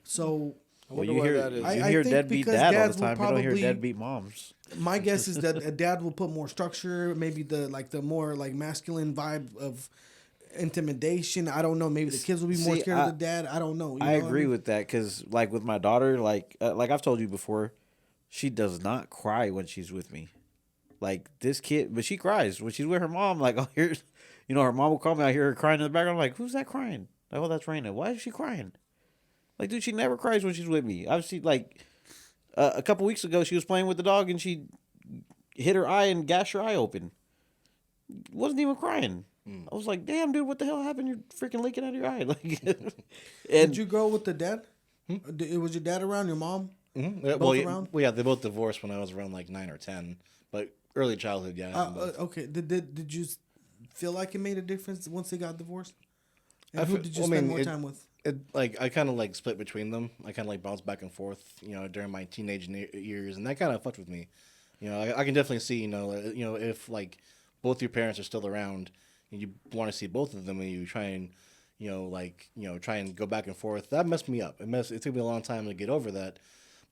So I Well, wonder you why hear that is. you I hear think deadbeat because dad all dads the will time. You don't hear probably- deadbeat moms. My guess is that a dad will put more structure, maybe the more like masculine vibe of intimidation. I don't know. Maybe the kids will be more See, scared of the dad. I don't know. You I know what agree mean? with that because, like, with my daughter, like I've told you before, she does not cry when she's with me. Like this kid, but she cries when she's with her mom. Like I'll hear, her mom will call me. I hear her crying in the background. I'm like, who's that crying? Like, oh, that's Raina. Why is she crying? Like, dude, she never cries when she's with me. I've seen like a couple weeks ago, she was playing with the dog and she hit her eye and gashed her eye open. Wasn't even crying. I was like, damn, dude, what the hell happened? You're freaking leaking out of your eye. Like, Did and you grow with the dad? Was your dad around? Your mom? Mm-hmm. Both around? Well, yeah, they both divorced when I was around like 9 or 10, but early childhood, yeah. Okay. Did you feel like it made a difference once they got divorced? And I who fe- did you I spend mean, more it- time with? I kind of like split between them. I kind of like bounced back and forth, during my teenage years, and that kind of fucked with me. I can definitely see, if like both your parents are still around and you want to see both of them, and you try and, try and go back and forth. That messed me up. It took me a long time to get over that,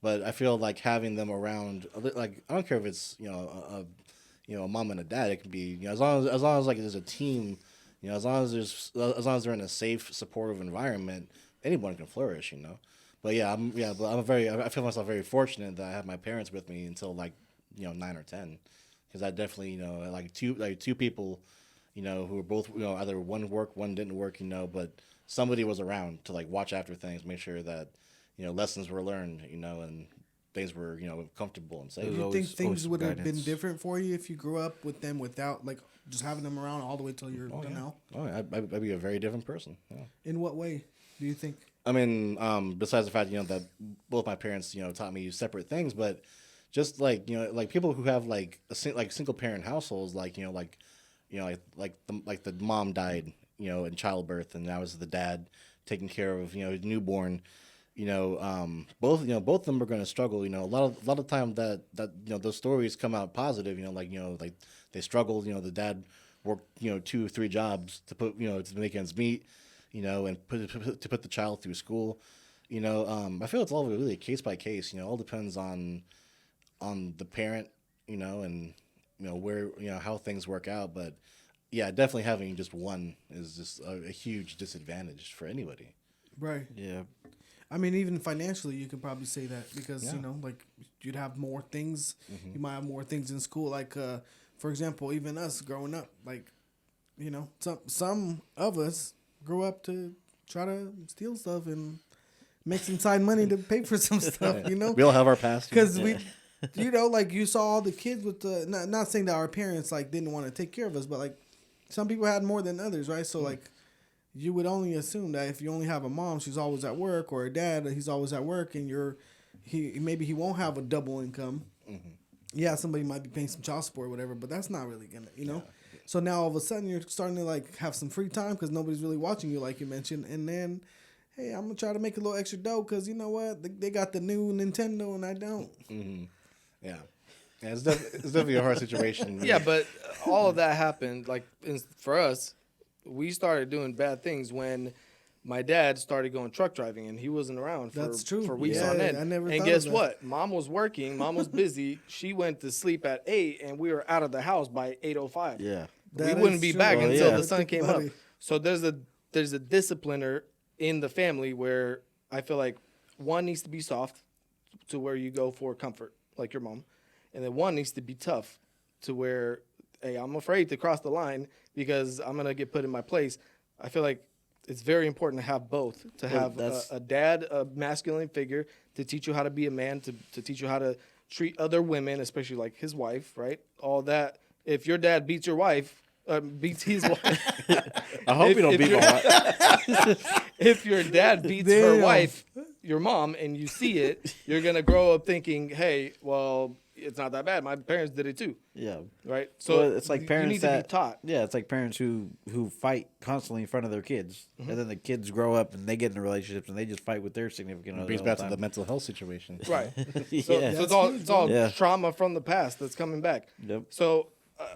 but I feel like having them around, like I don't care if it's a mom and a dad. It can be as long as like there's a team. As long as they're in a safe, supportive environment, anyone can flourish. But I feel myself very fortunate that I had my parents with me until like 9 or 10, because I definitely like two people, who were both either one worked, one didn't work, but somebody was around to like watch after things, make sure that lessons were learned, and things were comfortable and safe. It was Do you always- think things always would have been guidance. different for you if you grew up with them without like just having them around all the way till you're now? Oh, yeah, I'd be a very different person. Yeah. In what way do you think? I mean, besides the fact that both my parents taught me separate things, but just like like people who have like single parent households, like the mom died in childbirth, and that was the dad taking care of his newborn. Both of them are going to struggle. A lot of time that those stories come out positive. Like they struggled. The dad worked 2 or 3 jobs to put to make ends meet. And to put the child through school. I feel it's all really case by case. All depends on the parent. And where how things work out. But yeah, definitely having just one is just a huge disadvantage for anybody. Right. Yeah. I mean, even financially, you could probably say that because Yeah. like you'd have more things. You might have more things in school. Like, for example, even us growing up, like, some of us grew up to try to steal stuff and make some side money to pay for some stuff. We all have our past. Because we, like you saw all the kids with the not saying that our parents like didn't want to take care of us, but like some people had more than others, right? So like. You would only assume that if you only have a mom, she's always at work, or a dad, he's always at work, and maybe he won't have a double income. Mm-hmm. Yeah, somebody might be paying some child support or whatever, but that's not really gonna, Yeah. So now all of a sudden you're starting to like have some free time because nobody's really watching you, like you mentioned, and then, hey, I'm gonna try to make a little extra dough because you know what, they got the new Nintendo and I don't. Mm-hmm. Yeah. Yeah, it's definitely a hard situation. Yeah, but all of that happened. Like for us, we started doing bad things when my dad started going truck driving, and he wasn't around for, That's true. for weeks Yeah, on end. I never and thought guess of that. what? Mom was working. Mom was busy. She went to sleep at 8, and we were out of the house by 8:05. Yeah. We That wouldn't is be true. back Well, until yeah. the sun Think came about up. it. So there's a discipliner in the family where I feel like one needs to be soft to where you go for comfort, like your mom, and then one needs to be tough to where, hey, I'm afraid to cross the line because I'm gonna get put in my place. I feel like it's very important to have both. To Well, have that's- a dad, a masculine figure, to teach you how to be a man, to teach you how to treat other women, especially like his wife, right? All that. If your dad beats your wife, beats his wife. I hope you don't if beat you're- my wife. If your dad beats her Damn. wife, your mom, and you see it, you're gonna grow up thinking, hey, well, it's not that bad. My parents did it too, Yeah. right? So Well, it's like you parents need to that be taught. Yeah, it's like parents who fight constantly in front of their kids, Mm-hmm. and then the kids grow up and they get into relationships and they just fight with their significant other. brings all back the to the time. mental health situation. Right. Yeah. So it's all Yeah. trauma from the past that's coming back. Yep. So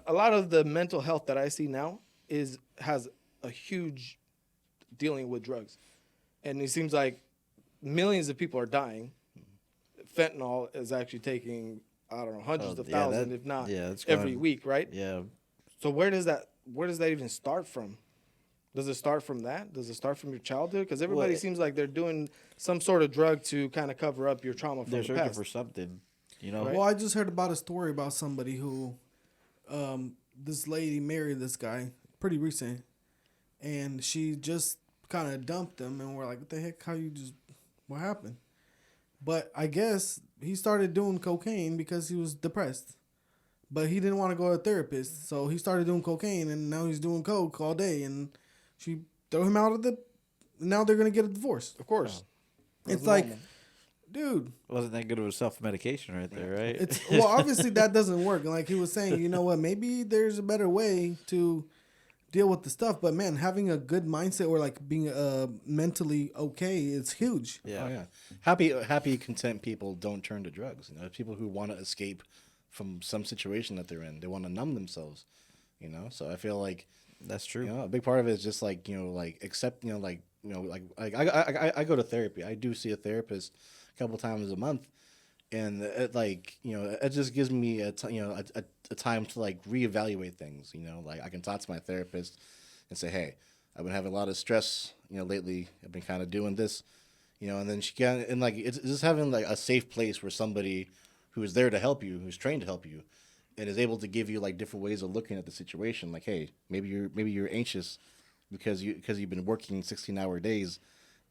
a lot of the mental health that I see now has a huge dealing with drugs, and it seems like millions of people are dying. Fentanyl is actually taking, I don't know, hundreds of thousands, if not that's every gone. week, right? Yeah. So where does that even start from? Does it start from that? Does it start from your childhood? Because everybody Well, seems like they're doing some sort of drug to kind of cover up your trauma from They're the searching past. for something, you know. Right. Well, I just heard about a story about somebody who, this lady married this guy pretty recent, and she just kind of dumped him, and we're like, what the heck? What happened? But I guess he started doing cocaine because he was depressed. But he didn't want to go to a therapist, so he started doing cocaine, and now he's doing coke all day, and she threw him out of the. Now they're gonna get a divorce. Of course. It's That's like, normal. dude, Wasn't that good of a self medication right there, right? it's well, obviously that doesn't work. Like he was saying, you know what? Maybe there's a better way to deal with the stuff. But man, having a good mindset or like being mentally okay, it's huge. Yeah. Oh yeah, happy, content people don't turn to drugs. You know, people who want to escape from some situation that they're in, they want to numb themselves. You know, so I feel like That's true. you know a big part of it is just like accept I go to therapy. I do see a therapist a couple times a month, and it just gives me a time to like reevaluate things. You know, like I can talk to my therapist and say, hey, I've been having a lot of stress. You know, lately I've been kind of doing this. You know, and then she can and like it's just having like a safe place where somebody who is there to help you, who's trained to help you, and is able to give you like different ways of looking at the situation. Like, hey, maybe you're anxious because you've been working 16-hour days,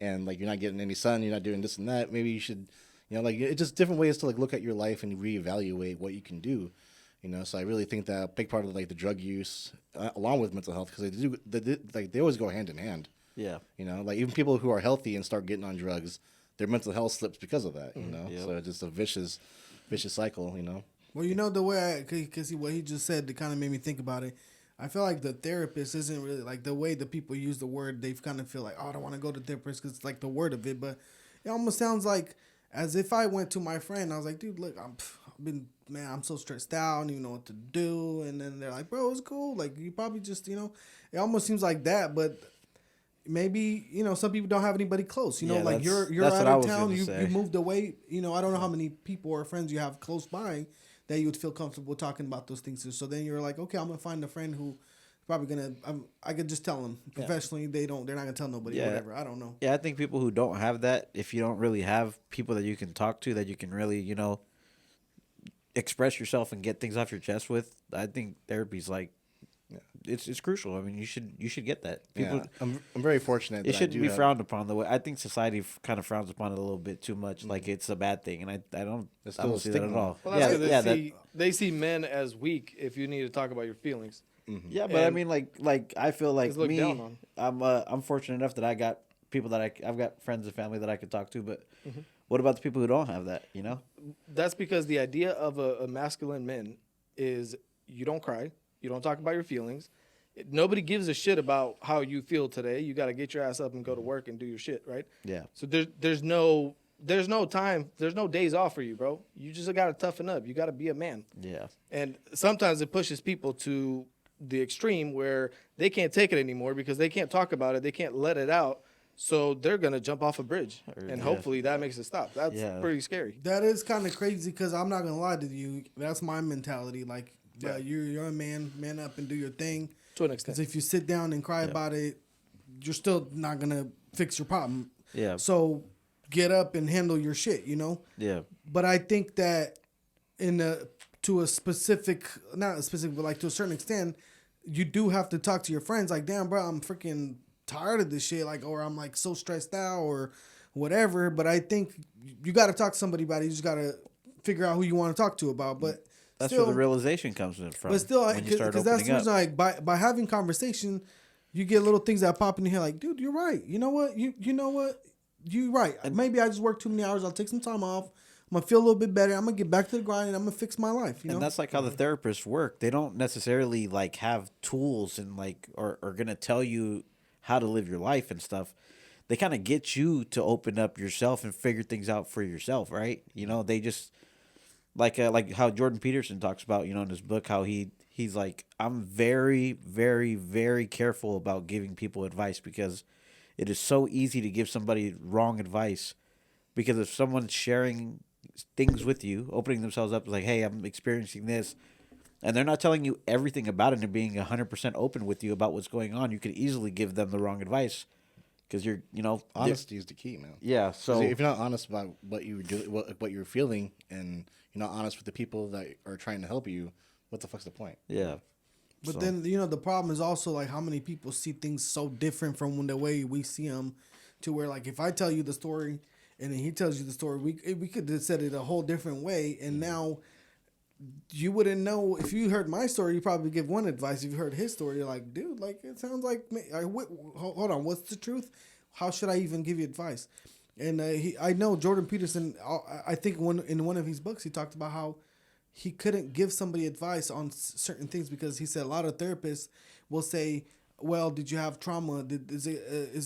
and like you're not getting any sun, you're not doing this and that. Maybe you should, like it's just different ways to like look at your life and reevaluate what you can do. You know, so I really think that a big part of like the drug use, along with mental health, because they always go hand in hand. Yeah. You know, like even people who are healthy and start getting on drugs, their mental health slips because of that. You know, Yep. so it's just a vicious cycle. You know. Well, you know the way because what he just said, it kind of made me think about it. I feel like the therapist isn't really like the way the people use the word. They kind of feel like, oh, I don't want to go to therapist because it's like the word of it, but it almost sounds like as if I went to my friend. I was like, dude, look, I'm so stressed out. I don't even know what to do. And then they're like, bro, it's cool. Like you probably just, it almost seems like that, but maybe, some people don't have anybody close, Yeah, like you're that's out what I of was town, gonna you say. moved away, I don't know how many people or friends you have close by that you would feel comfortable talking about those things to. So then you're like, okay, I'm gonna find a friend who probably gonna, I could just tell them professionally, they're not gonna tell nobody, whatever. I don't know. Yeah, I think people who don't have that, if you don't really have people that you can talk to, that you can really, express yourself and get things off your chest with, I think therapy's like, it's crucial. I mean, you should get that. People, Yeah, I'm very fortunate. it that I shouldn't do be have- frowned upon the way. I think society kind of frowns upon it a little bit too much, like it's a bad thing, and I don't There's I still don't a see that at stigma. all. Well, that's yeah, because they see men as weak if you need to talk about your feelings. yeah, but I And mean, like I feel like it's looked me, down on. I'm fortunate enough that I got people that I've got friends and family that I could talk to. But what about the people who don't have that? That's because the idea of a masculine man is you don't cry, you don't talk about your feelings. Nobody gives a shit about how you feel today. You got to get your ass up and go to work and do your shit, right? Yeah. So there's no time, there's no days off for you, bro. You just got to toughen up. You got to be a man. Yeah. And sometimes it pushes people to the extreme where they can't take it anymore because they can't talk about it, they can't let it out. So they're gonna jump off a bridge, and Yeah. hopefully that makes it stop. That's pretty scary. That is kind of crazy because I'm not gonna lie to you. That's my mentality. Like, Yeah. you're a man up and do your thing. To an extent. Because if you sit down and cry about it, you're still not gonna fix your problem. Yeah. So get up and handle your shit. Yeah. But I think that to a specific, not a specific, but like to a certain extent, you do have to talk to your friends. Like, damn, bro, I'm freaking tired of this shit. Like, or I'm like so stressed out or whatever. But I think you got to talk to somebody about it. You just got to figure out who you want to talk to about. But That's still, where the realization comes in from. but still, when you start because that's the opening reason. up. Like by having conversation, you get little things that pop in your head. Like, dude, you're right. You know what? You know what? You're right. Maybe I just worked too many hours. I'll take some time off. I'm gonna feel a little bit better. I'm gonna get back to the grind and I'm gonna fix my life. And that's like how the therapists work. They don't necessarily like have tools and like or gonna tell you how to live your life and stuff. They kind of get you to open up yourself and figure things out for yourself, right? They just like how Jordan Peterson talks about, in his book, how he's like, I'm very, very, very careful about giving people advice because it is so easy to give somebody wrong advice Because if someone's sharing things with you, opening themselves up, like, hey, I'm experiencing this, and they're not telling you everything about it and being 100% open with you about what's going on, you could easily give them the wrong advice. Because you're, Honesty is the key, man. yeah. 'Cause So if you're not honest about what you do, what you're feeling, and you're not honest with the people that are trying to help you, what the fuck's the point? yeah. But So- then the problem is also like how many people see things so different from the way we see them, to where like if I tell you the story and then he tells you the story, we could have said it a whole different way, and now you wouldn't know. If you heard my story, you probably give one advice. If you heard his story, you're like, dude, like it sounds like me. Hold on, what's the truth? How should I even give you advice? And I know Jordan Peterson. I think in one of his books, he talked about how he couldn't give somebody advice on certain things because he said a lot of therapists will say, well, did you have trauma? Is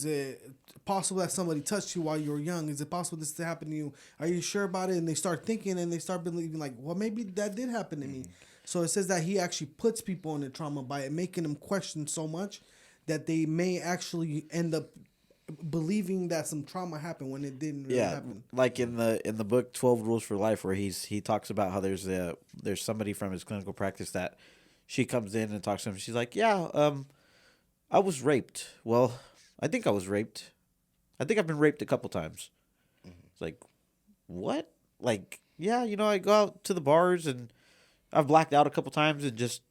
it possible that somebody touched you while you were young? Is it possible this to happen to you? Are you sure about it? And they start thinking and they start believing like, well, maybe that did happen to me. So it says that he actually puts people into trauma by making them question so much that they may actually end up believing that some trauma happened when it didn't really happen. Like in the book 12 Rules for Life, where he talks about how there's somebody from his clinical practice that she comes in and talks to him. She's like, yeah, I was raped. Well, I think I was raped. I think I've been raped a couple times. It's like, what? Like, yeah, I go out to the bars and I've blacked out a couple times and just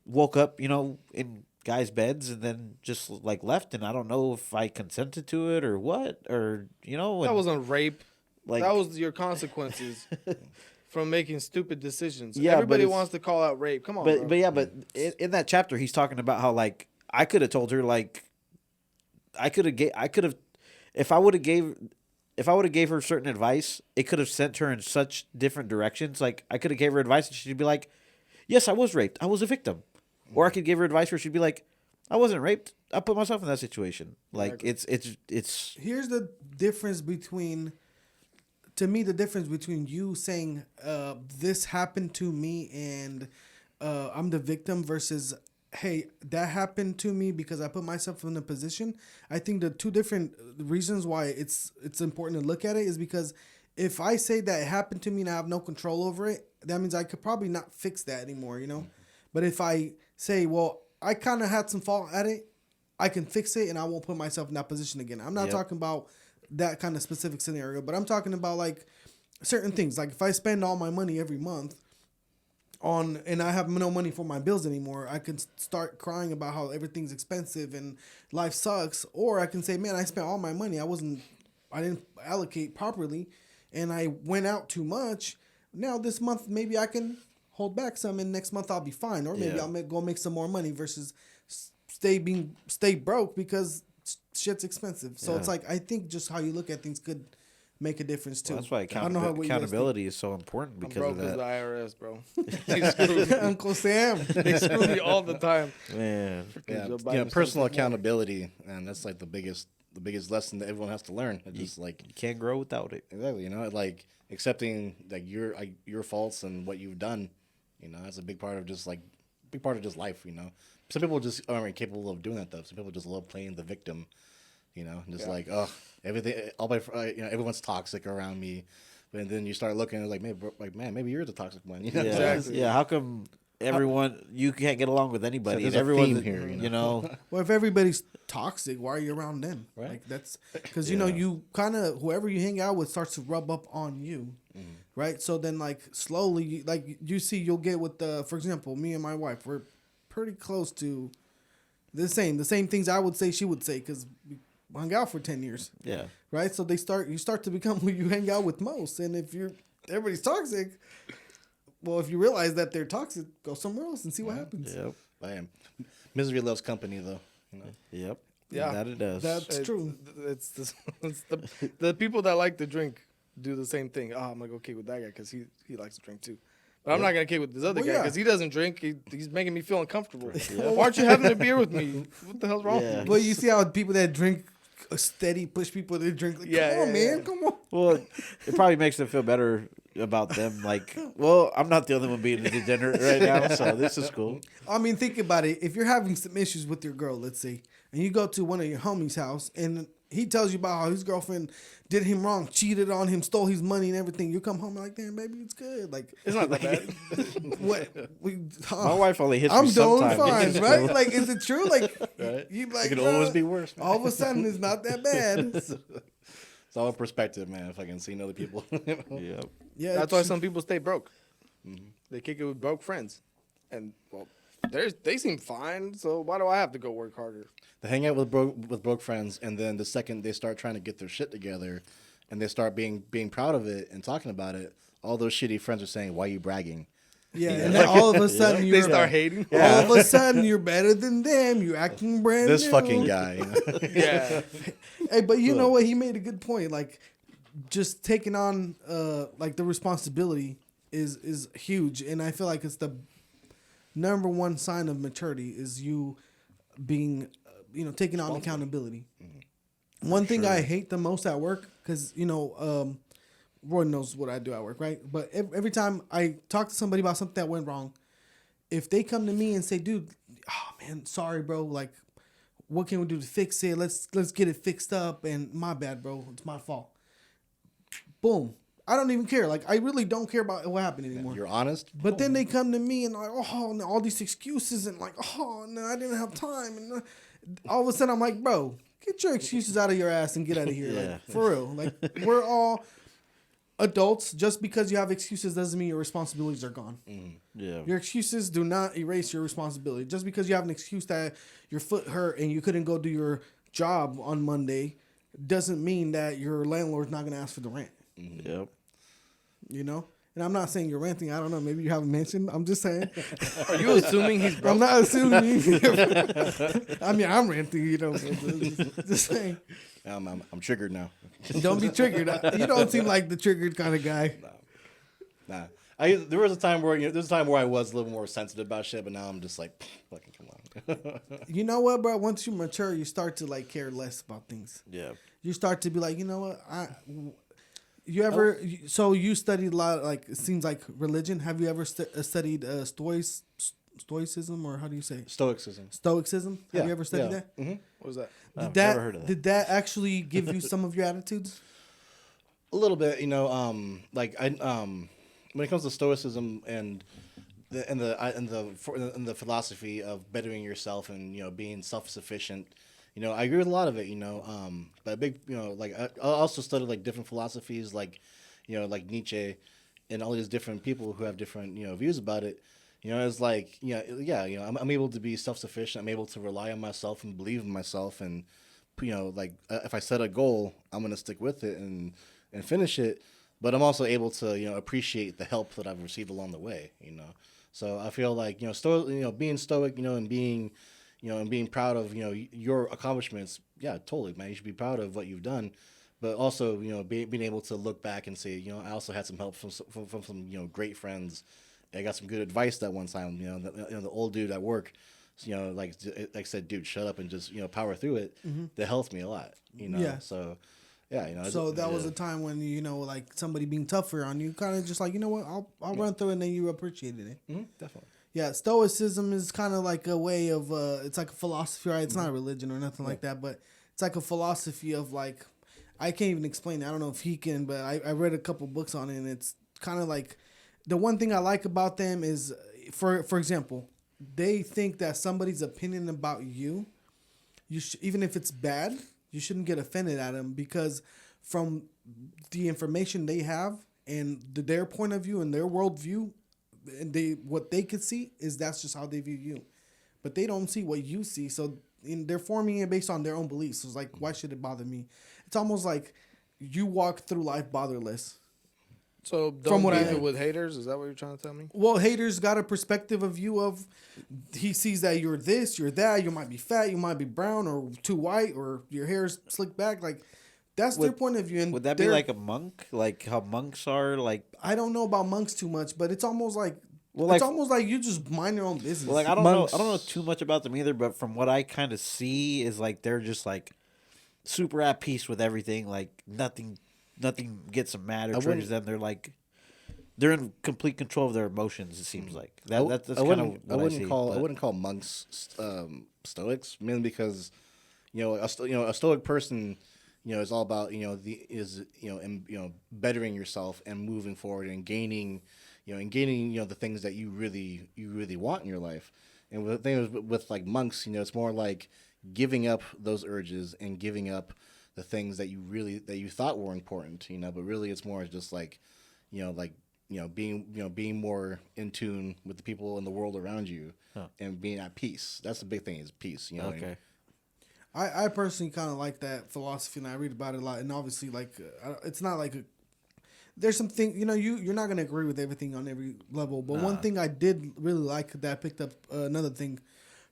woke up, in guys' beds and then just like left, and I don't know if I consented to it or what, or That and, wasn't rape. like, That was your consequences from making stupid decisions. Yeah, but Everybody it's- wants to call out rape. Come on, bro. but yeah, but in that chapter he's talking about how like I could have told her like I could have if I would have gave her certain advice, it could have sent her in such different directions. Like I could have gave her advice and she'd be like, yes, I was raped, I was a victim. Or I could give her advice where she'd be like, I wasn't raped, I put myself in that situation. Like it's Here's the difference between, to me, the difference between you saying this happened to me and I'm the victim versus, hey, that happened to me because I put myself in a position. I think the two different reasons why it's important to look at it is because if I say that it happened to me and I have no control over it, that means I could probably not fix that anymore, But if I say, well, I kind of had some fault at it, I can fix it and I won't put myself in that position again. I'm not talking about that kind of specific scenario, but I'm talking about like certain things. Like if I spend all my money every month and I have no money for my bills anymore, I can start crying about how everything's expensive and life sucks. Or I can say, man, I spent all my money. I didn't allocate properly and I went out too much. Now this month, maybe I can hold back some and next month I'll be fine. Or maybe I'll go make some more money versus stay broke because shit's expensive. So it's like, I think just how you look at things could make a difference too. Well, that's why accountability is so important I'm because broke of as the that. IRS, bro. They screw me. Uncle Sam. They screw me all the time. Man, Yeah, Joe Biden personal says it's accountability, and that's like the biggest lesson that everyone has to learn. It's just like you can't grow without it. exactly, like accepting like your faults and what you've done. That's a big part of just life. Some people just aren't incapable of doing that though. Some people just love playing the victim. Like, oh, everything, everyone's toxic around me. And then you start looking like, maybe you're the toxic one. Yeah, Exactly. yeah. How come you can't get along with anybody? there's and a everyone theme here, Well, if everybody's toxic, why are you around them? Right. Like that's because you kind of whoever you hang out with starts to rub up on you, right? So then like slowly, you'll get with for example, me and my wife, we're pretty close to the same things I would say she would say because we hung out for 10 years, Yeah. right? So you start to become who you hang out with most, and if everybody's toxic. Well, if you realize that they're toxic, go somewhere else and see what happens. Yep. Bam. Misery loves company, though. Yep. Yeah. That it does. That's true. It's the people that like to drink do the same thing. Oh, I'm gonna go kick with that guy because he likes to drink too. But I'm not gonna kick with this other Well, guy yeah. because he doesn't drink. He's making me feel uncomfortable. Why aren't you having a beer with me? What the hell's wrong Yeah. with you? Well, you see how people that drink steady push people to drink. Like, Yeah, come on, yeah, man, yeah. come on. Well, it probably makes them feel better about them. Like, well, I'm not the only one being a degenerate right now, so this is cool. I mean, think about it. If you're having some issues with your girl, let's say, and you go to one of your homies' house and he tells you about how his girlfriend did him wrong, cheated on him, stole his money and everything. You come home like, damn, baby, it's good. Like, It's not that bad. what? My wife only hits I'm me doing sometimes. fine, right? Like, is it true? Like, Right? you like, It could always bruh, be worse, man. all of a sudden, it's not that bad. It's all perspective, man. If I can see other people. Yeah. Yeah, That's why it's- some people stay broke. They kick it with broke friends, and well, they seem fine. So why do I have to go work harder? They hang out with broke friends, and then the second they start trying to get their shit together, and they start being proud of it and talking about it, all those shitty friends are saying, "Why are you bragging?" Yeah, and then all of a sudden They you're start hating. all of a sudden you're better than them. You're acting brand This new. fucking guy. Yeah, Hey, but you know what? He made a good point. Like, just taking on like the responsibility is huge, and I feel like it's the number one sign of maturity is you being taking on accountability. One thing I hate the most at work, because Roy knows what I do at work, right? But every time I talk to somebody about something that went wrong, if they come to me and say, "Dude, oh man, sorry, bro. Like, what can we do to fix it? Let's get it fixed up." And my bad, bro. It's my fault. Boom. I don't even care. Like, I really don't care about what happened anymore. You're honest. But then they come to me and like, oh, and all these excuses and like, oh, no, I didn't have time. And all of a sudden I'm like, bro, get your excuses out of your ass and get out of here. Yeah. Like, for real. Like, we're all adults. Just because you have excuses doesn't mean your responsibilities are gone. Yeah. Your excuses do not erase your responsibility. Just because you have an excuse that your foot hurt and you couldn't go do your job on Monday doesn't mean that your landlord's not going to ask for the rent. Yep. You know? And I'm not saying you're renting. I don't know. Maybe you haven't mentioned. I'm just saying. are you assuming he's broke? I'm not assuming. I mean, I'm renting, just saying. I'm triggered now. Don't be triggered. You don't seem like the triggered kind of guy. Nah. There was a time where I was a little more sensitive about shit, but now I'm just like, fucking come on. You know what, bro? Once you mature, you start to like care less about things. Yeah. You start to be like, you know what? So you studied a lot, like it seems like religion. Have you ever studied stoicism, or how do you say it? Stoicism. Stoicism? Have Yeah, you ever studied yeah. that? Mm-hmm. What was that? I've never heard of that. Did that actually give you some of your attitudes? A little bit, like when it comes to stoicism and the philosophy of bettering yourself and being self-sufficient, I agree with a lot of it, but a big, like I also studied like different philosophies, like like Nietzsche and all these different people who have different views about it. It's like I'm able to be self-sufficient. I'm able to rely on myself and believe in myself, and like if I set a goal, I'm gonna stick with it and finish it. But I'm also able to appreciate the help that I've received along the way. So I feel like being stoic, and being and being proud of your accomplishments. Yeah, totally, man. You should be proud of what you've done. But also, being able to look back and say, I also had some help from some great friends. I got some good advice that one time. The old dude at work, like I said, dude, shut up and just power through it. Mm-hmm. That helped me a lot. Yeah. So yeah, So that was a time when like somebody being tougher on you, kind of just like, you know what, I'll run through it, and then you appreciated it. Mm-hmm, definitely. Yeah, Stoicism is kind of like a way of it's like a philosophy, right? It's not a religion or nothing like that, but it's like a philosophy of like, I can't even explain it. I don't know if he can, but I read a couple books on it, and it's kind of like, the one thing I like about them is, for example, they think that somebody's opinion about you, even if it's bad, you shouldn't get offended at them, because from the information they have and their point of view and their worldview, and what they could see is that's just how they view you, but they don't see what you see. So they're forming it based on their own beliefs. So it's like, why should it bother me? It's almost like you walk through life botherless. So From don't what beef I- it with haters. Is that what you're trying to tell me? Well, haters got a perspective of you of, he sees that you're this, you're that, you might be fat, you might be brown or too white, or your hair's slicked back. Like, that's their point of view. And Would that be like a monk? Like how monks are? Like, I don't know about monks too much, but it's almost like, Well, it's like- almost like you just mind your own business. well, like I don't Monks. know too much about them either. But from what I kind of see, is like they're just like super at peace with everything. Like nothing gets them mad or triggers them. They're like, they're in complete control of their emotions. It seems like that's kind of what I see. I wouldn't call monks stoics, mainly because a stoic person it's all about bettering yourself and moving forward and gaining the things that you really want in your life. And the thing is with like monks, it's more like giving up those urges and giving up the things that you thought were important, but really it's more just like, being more in tune with the people in the world around you, and being at peace. That's the big thing, is peace. Okay. I personally kind of like that philosophy, and I read about it a lot. And obviously, like, it's not like there's some thing, you're not gonna agree with everything on every level. But one thing I did really like that I picked up another thing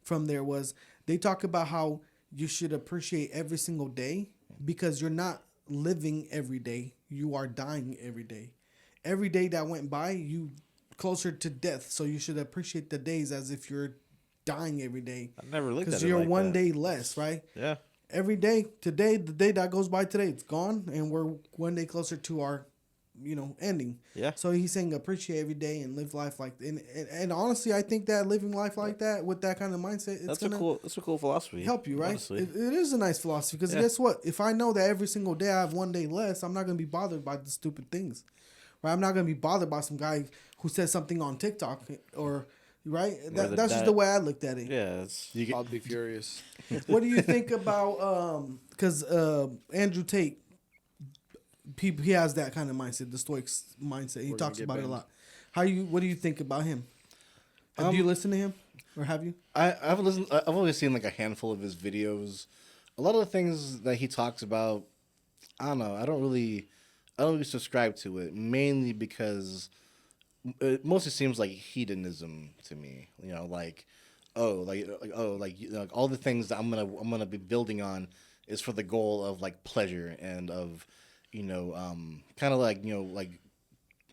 from there was they talk about how you should appreciate every single day, because you're not living every day, you are dying every day. Every day that went by, you closer to death. So you should appreciate the days as if you're dying every day. I never looked at it because you're like one that. day less, right? Yeah. Every day, today, the day that goes by today, it's gone, and we're one day closer to our, ending. Yeah. So he's saying appreciate every day and live life like, and honestly, I think that living life like that with that kind of mindset, it's That's a cool philosophy. help you, right? Honestly. It is a nice philosophy, because Yeah. guess what? If I know that every single day I have one day less, I'm not gonna be bothered by the stupid things, right? I'm not gonna be bothered by some guy who says something on TikTok or. Right, that's just the way I looked at it. Yeah, I'll be furious. What do you think about because Andrew Tate, he has that kind of mindset, the Stoics mindset. He We're talks gonna get about it a banned. lot. What do you think about him? Do you listen to him, or have you? I've listened. I've only seen like a handful of his videos. A lot of the things that he talks about, I don't know. I don't really subscribe to it, mainly because it mostly seems like hedonism to me. Like all the things that I'm gonna be building on is for the goal of like pleasure and of kind of like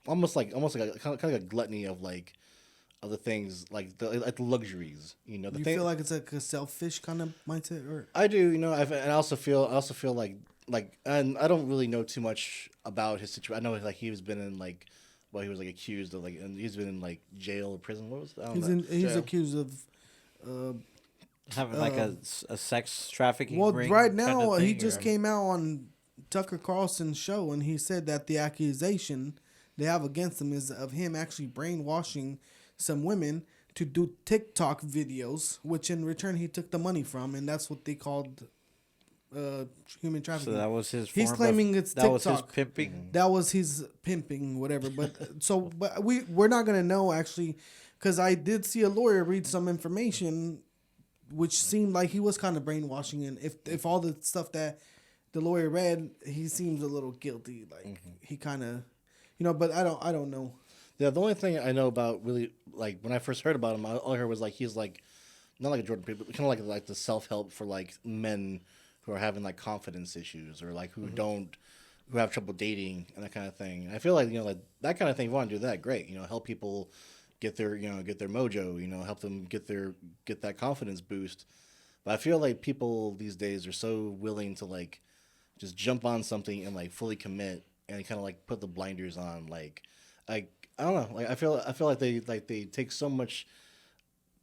almost like a gluttony of like of the things like the luxuries. You feel like it's like a selfish kind of mindset, or I do. And I also feel like and I don't really know too much about his situation. I know like he was been in like. Well, he was like accused of like, and he's been in like jail or prison. What was that? he's accused of. having like a sex trafficking. Well, ring right kind now of he thing, just or- came out on Tucker Carlson's show, and he said that the accusation they have against him is of him actually brainwashing some women to do TikTok videos, which in return he took the money from, and that's what they called human trafficking. So that was his. He's form claiming of, it's that was his TikTok. pimping. That was his pimping, whatever. But but we're not gonna know actually, because I did see a lawyer read some information, which seemed like he was kind of brainwashing. And if all the stuff that the lawyer read, he seems a little guilty. Like he kind of, But I don't know. Yeah, the only thing I know about really like when I first heard about him, all I heard was like he's like not like a Jordan Peterson, but kind of like the self help for like men who are having like confidence issues or like who have trouble dating and that kind of thing. And I feel like like that kind of thing. If you want to do that, great. Help people get their mojo. Help them get that confidence boost. But I feel like people these days are so willing to like just jump on something and like fully commit and kind of like put the blinders on. Like I don't know. Like I feel like they take so much.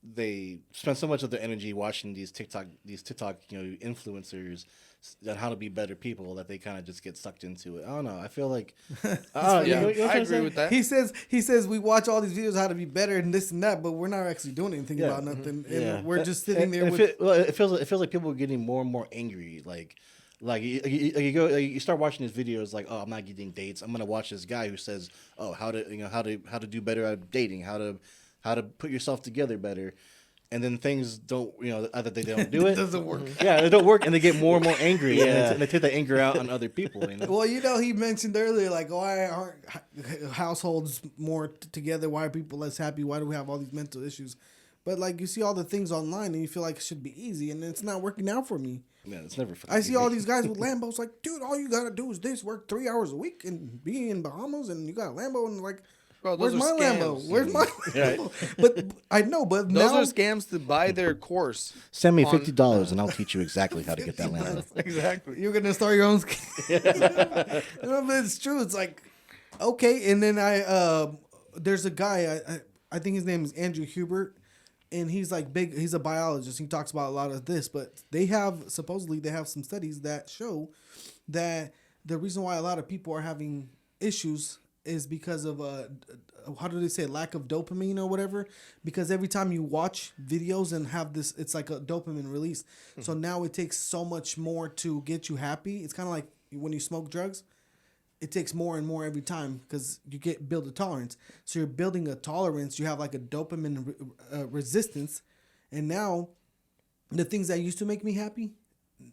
They spend so much of their energy watching these TikTok influencers on how to be better people that they kind of just get sucked into it. I don't know. I feel like I what I'm agree saying? with that. He says we watch all these videos how to be better and this and that, but we're not actually doing anything about nothing. And Yeah. we're just sitting there And with. it feels like people are getting more and more angry. Like you start watching these videos like, oh, I'm not getting dates. I'm gonna watch this guy who says, oh, how to do better at dating, how to put yourself together better. And then things don't, either they don't do it. It doesn't work. Yeah, it don't work, and they get more and more angry, and they take that anger out on other people. Well, he mentioned earlier, like, why aren't households more together? Why are people less happy? Why do we have all these mental issues? But, like, you see all the things online, and you feel like it should be easy, and it's not working out for me. Yeah, it's never. I see all these guys with Lambos, like, dude, all you gotta do is this: work 3 hours a week and be in Bahamas, and you got a Lambo, and like, Bro, where's those my are Lambo? scams. Where's my Lambo? But I know, but Those now are scams to buy their course. Send me on- $50, and I'll teach you exactly how to get that Lambo. Exactly. you're gonna start your own. No, but it's true. It's like, okay, and then there's a guy. I think his name is Andrew Hubert, and he's like big. He's a biologist. He talks about a lot of this, but supposedly they have some studies that show that the reason why a lot of people are having issues is because of how do they say, lack of dopamine or whatever? Because every time you watch videos and have this, it's like a dopamine release. Mm-hmm. So now it takes so much more to get you happy. It's kind of like when you smoke drugs. It takes more and more every time because you build a tolerance. So you're building a tolerance. You have like a dopamine resistance. And now the things that used to make me happy,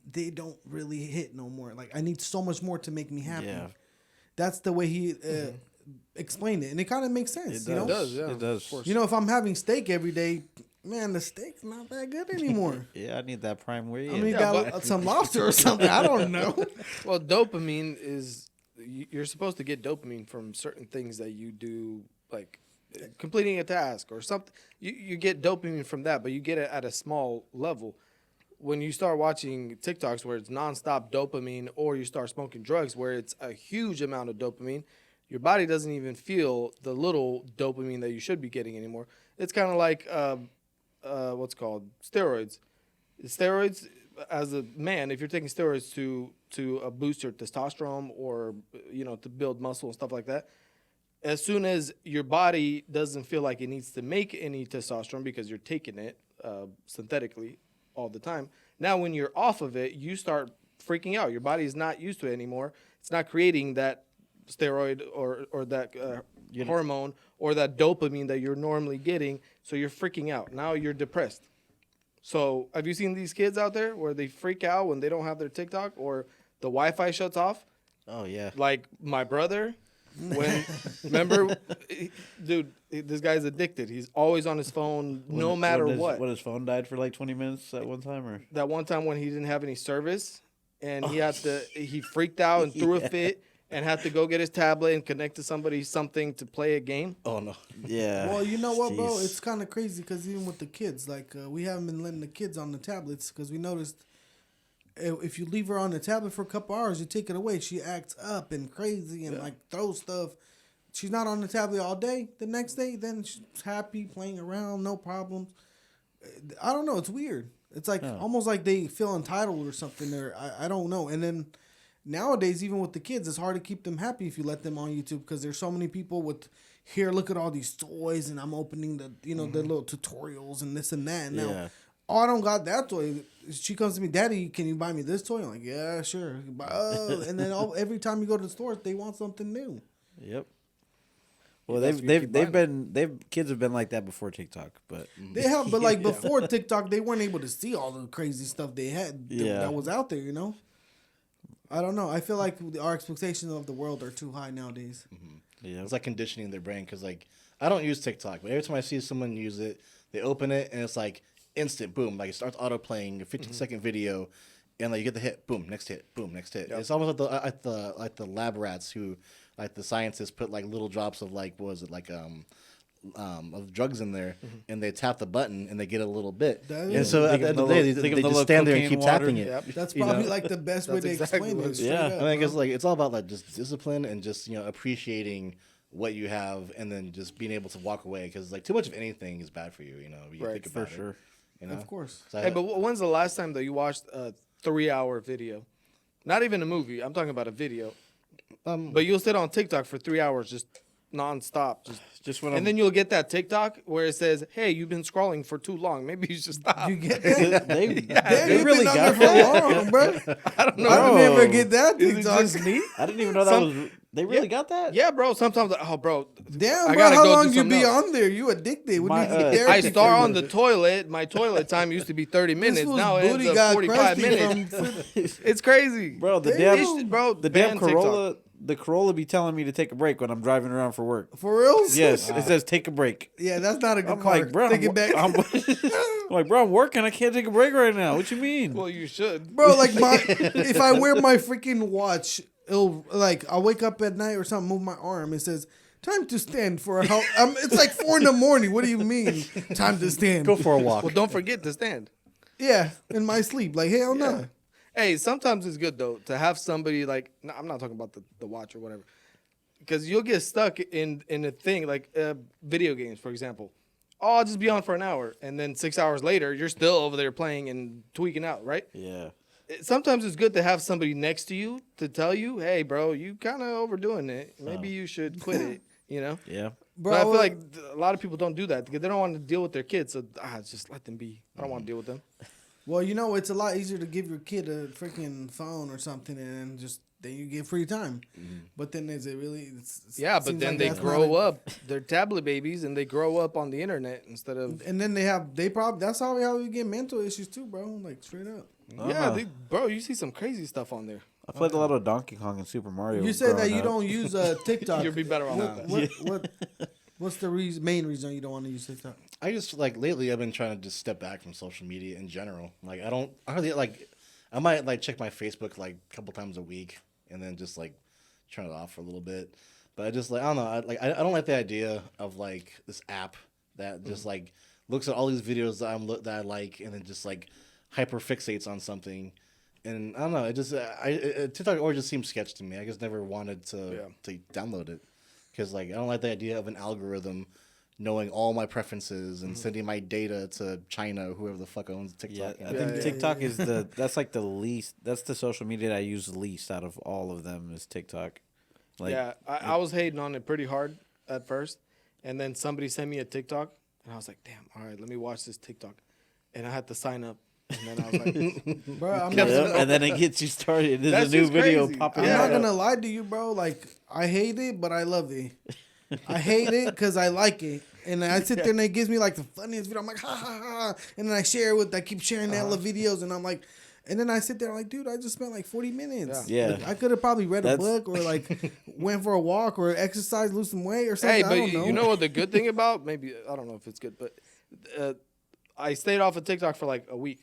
they don't really hit no more. Like I need so much more to make me happy. Yeah. That's the way he explained it. And it kind of makes sense. It does. It does. You know, if I'm having steak every day, man, the steak's not that good anymore. Yeah, I need that prime rib. I need some lobster or something. I don't know. Well, dopamine is... You're supposed to get dopamine from certain things that you do, like completing a task or something. You get dopamine from that, but you get it at a small level. When you start watching TikToks where it's nonstop dopamine, or you start smoking drugs where it's a huge amount of dopamine, your body doesn't even feel the little dopamine that you should be getting anymore. It's kind of like what's called steroids. Steroids, as a man, if you're taking steroids to boost your testosterone or to build muscle and stuff like that, as soon as your body doesn't feel like it needs to make any testosterone because you're taking it synthetically all the time, now when you're off of it, you start freaking out. Your body is not used to it anymore. It's not creating that steroid or that hormone or that dopamine that you're normally getting, so you're freaking out. Now you're depressed. So have you seen these kids out there where they freak out when they don't have their TikTok or the Wi-Fi shuts off? Oh, yeah. Like my brother, remember, dude, this guy's addicted. He's always on his phone no matter what. When his phone died for like 20 minutes at one time? Or that one time when he didn't have any service and he freaked out and threw a fit. And had to go get his tablet and connect to something to play a game. Oh, no. Yeah. Well, you know what, bro? It's kind of crazy because even with the kids, like we haven't been letting the kids on the tablets because we noticed if you leave her on the tablet for a couple hours, you take it away, she acts up and crazy and like throws stuff. She's not on the tablet all day. The next day, then she's happy, playing around, no problems. I don't know. It's weird. It's like almost like they feel entitled or something there. I don't know. And then... Nowadays, even with the kids, it's hard to keep them happy if you let them on YouTube because there's so many people with, here, look at all these toys, and I'm opening the the little tutorials and this and that. And now, I don't got that toy. She comes to me, Daddy, can you buy me this toy? I'm like, yeah, sure. And then every time you go to the store, they want something new. Yep. Well, kids have been like that before TikTok, but they have. But like before TikTok, they weren't able to see all the crazy stuff they had that was out there. I don't know. I feel like our expectations of the world are too high nowadays. Mm-hmm. Yeah, it's like conditioning their brain because, like, I don't use TikTok, but every time I see someone use it, they open it and it's like instant boom. Like it starts auto playing a 15-second video, and like you get the hit, boom, next hit, boom, next hit. Yep. It's almost like the lab rats who, like the scientists put like little drops of like what was it like of drugs in there, and they tap the button and they get a little bit. And so at the end of the day, they just stand there and keep tapping it. Yep. That's probably like the best way to explain it. Yeah, up, I think it's like it's all about like just discipline and just appreciating what you have, and then just being able to walk away because like too much of anything is bad for you. You think about for sure. Of course. So but when's the last time that you watched a 3-hour video? Not even a movie. I'm talking about a video. But you'll sit on TikTok for 3 hours just nonstop. And then you'll get that TikTok where it says, "Hey, you've been scrolling for too long. Maybe you should stop." You get that? they really got that for long, bro. I don't know. I didn't ever get that TikTok. Is it just me? I didn't even know that was. They really got that? Yeah, bro. Sometimes, bro. Damn, bro. How long you be on there? You addicted? I start on the toilet. My toilet time used to be 30 minutes. Now it ends up 45 minutes. It's crazy, bro. The damn Corolla. TikTok. The Corolla be telling me to take a break when I'm driving around for work. For real? Yes, it says take a break. Yeah, that's not a good car. Like, bro, take it back. I'm like, bro, I'm working. I can't take a break right now. What you mean? Well, you should, bro. Like if I wear my freaking watch, it'll like I'll wake up at night or something, move my arm. It says time to stand for a help. It's like 4 a.m. What do you mean? Time to stand. Go for a walk. Well, don't forget to stand. Yeah, in my sleep. Like hell no. Hey, sometimes it's good, though, to have somebody like... No, I'm not talking about the watch or whatever. Because you'll get stuck in a thing, like video games, for example. oh, I'll just be on for an hour. And then 6 hours later, you're still over there playing and tweaking out, right? Yeah. Sometimes it's good to have somebody next to you to tell you, hey, bro, you kind of overdoing it. Maybe you should quit it, you know? Yeah. Bro, But I feel like a lot of people don't do that because they don't want to deal with their kids. So just let them be. I don't want to deal with them. well, you know, it's a lot easier to give your kid a freaking phone or something and just then you get free time. But then is it really? Yeah, but seems then like they that's grow not up. They're tablet babies and they grow up on the internet instead of. and then they probably that's how we get mental issues too, bro. Like straight up. Yeah, bro, you see some crazy stuff on there. I played a lot of Donkey Kong and Super Mario. You said that growing you up. don't use TikTok. You'll be better on that. What's the main reason you don't want to use TikTok? I just like lately I've been trying to just step back from social media in general. Like I hardly like I might like check my Facebook like a couple times a week and then just like turn it off for a little bit. But I just like I don't know. I don't like the idea of like this app that just like looks at all these videos that I like and then just like hyper fixates on something. And I don't know. It just TikTok always just seems sketch to me. I just never wanted to download it because like I don't like the idea of an algorithm knowing all my preferences and sending my data to China, whoever the fuck owns TikTok. I think TikTok is that's like the least. That's the social media that I use least out of all of them is TikTok. Like, I was hating on it pretty hard at first, and then somebody sent me a TikTok, and I was like, damn, all right, let me watch this TikTok, and I had to sign up, and then I was like, Bro, and then it gets you started. There's That's a new just video crazy. popping I'm up. not gonna lie to you, bro. Like I hate it, but I love it. I hate it because I like it, and I sit there and it gives me like the funniest video. I'm like, ha ha ha, and then I keep sharing the hella videos, and I'm like, and then I sit there like, dude, I just spent like 40 minutes. Yeah. Like, I could have probably read a That's- book or like went for a walk or exercise, lose some weight or something. hey, I but don't know. you know what the good thing about maybe I don't know if it's good, but I stayed off of TikTok for like a week,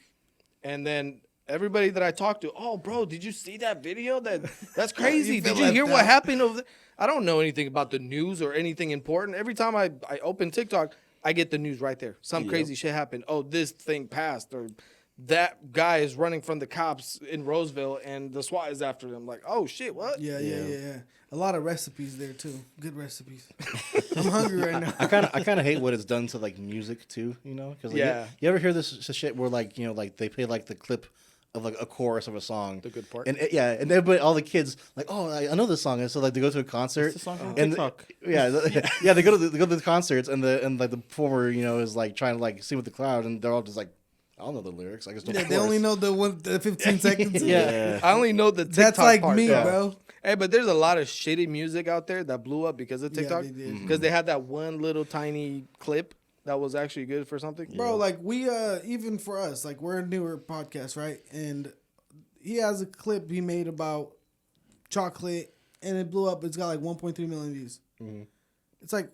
and then everybody that I talked to, oh, bro, did you see that video? That's crazy. feel Did you left hear what out. happened over there? I don't know anything about the news or anything important. Every time I open TikTok, I get the news right there. Some crazy shit happened. Oh, this thing passed, or that guy is running from the cops in Roseville, and the SWAT is after them. Like, oh shit, what? Yeah. A lot of recipes there too. Good recipes. I'm hungry right now. I kind of hate what it's done to like music too, you know? Because like, you ever hear this shit where like you know like they play like the clip of like a chorus of a song, The good part. and and everybody, all the kids like, oh, I know this song, and so like they go to a concert, It's a song from and TikTok. yeah, they go to the concerts, and like the performer, you know, is like trying to like sing with the crowd, and they're all just like, I don't know the lyrics, I just know the They only know the 15 seconds. Yeah. I only know the TikTok That's like part, me, though. bro. Hey, but there's a lot of shitty music out there that blew up because of Yeah, TikTok. they did. Because they had that one little tiny clip that was actually good for something. Bro, like we even for us, like we're a newer podcast, right? And he has a clip he made about chocolate and it blew up. It's got like 1.3 million views. It's like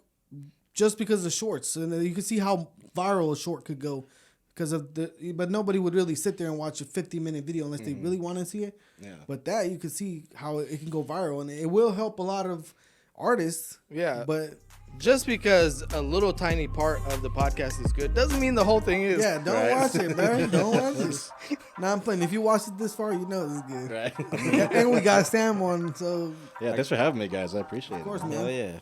just because of shorts. And then you can see how viral a short could go because of but nobody would really sit there and watch a 50-minute video unless they really want to see it. Yeah. But that you can see how it can go viral and it will help a lot of artists. Yeah. But Just because a little tiny part of the podcast is good doesn't mean the whole thing is. yeah, don't right? watch it, man. Don't watch it. Nah, I'm playing. If you watch it this far, you know it's good. Right. And we got Sam on, so Yeah, thanks for having me, guys. I appreciate it. of course, Hell man. yeah.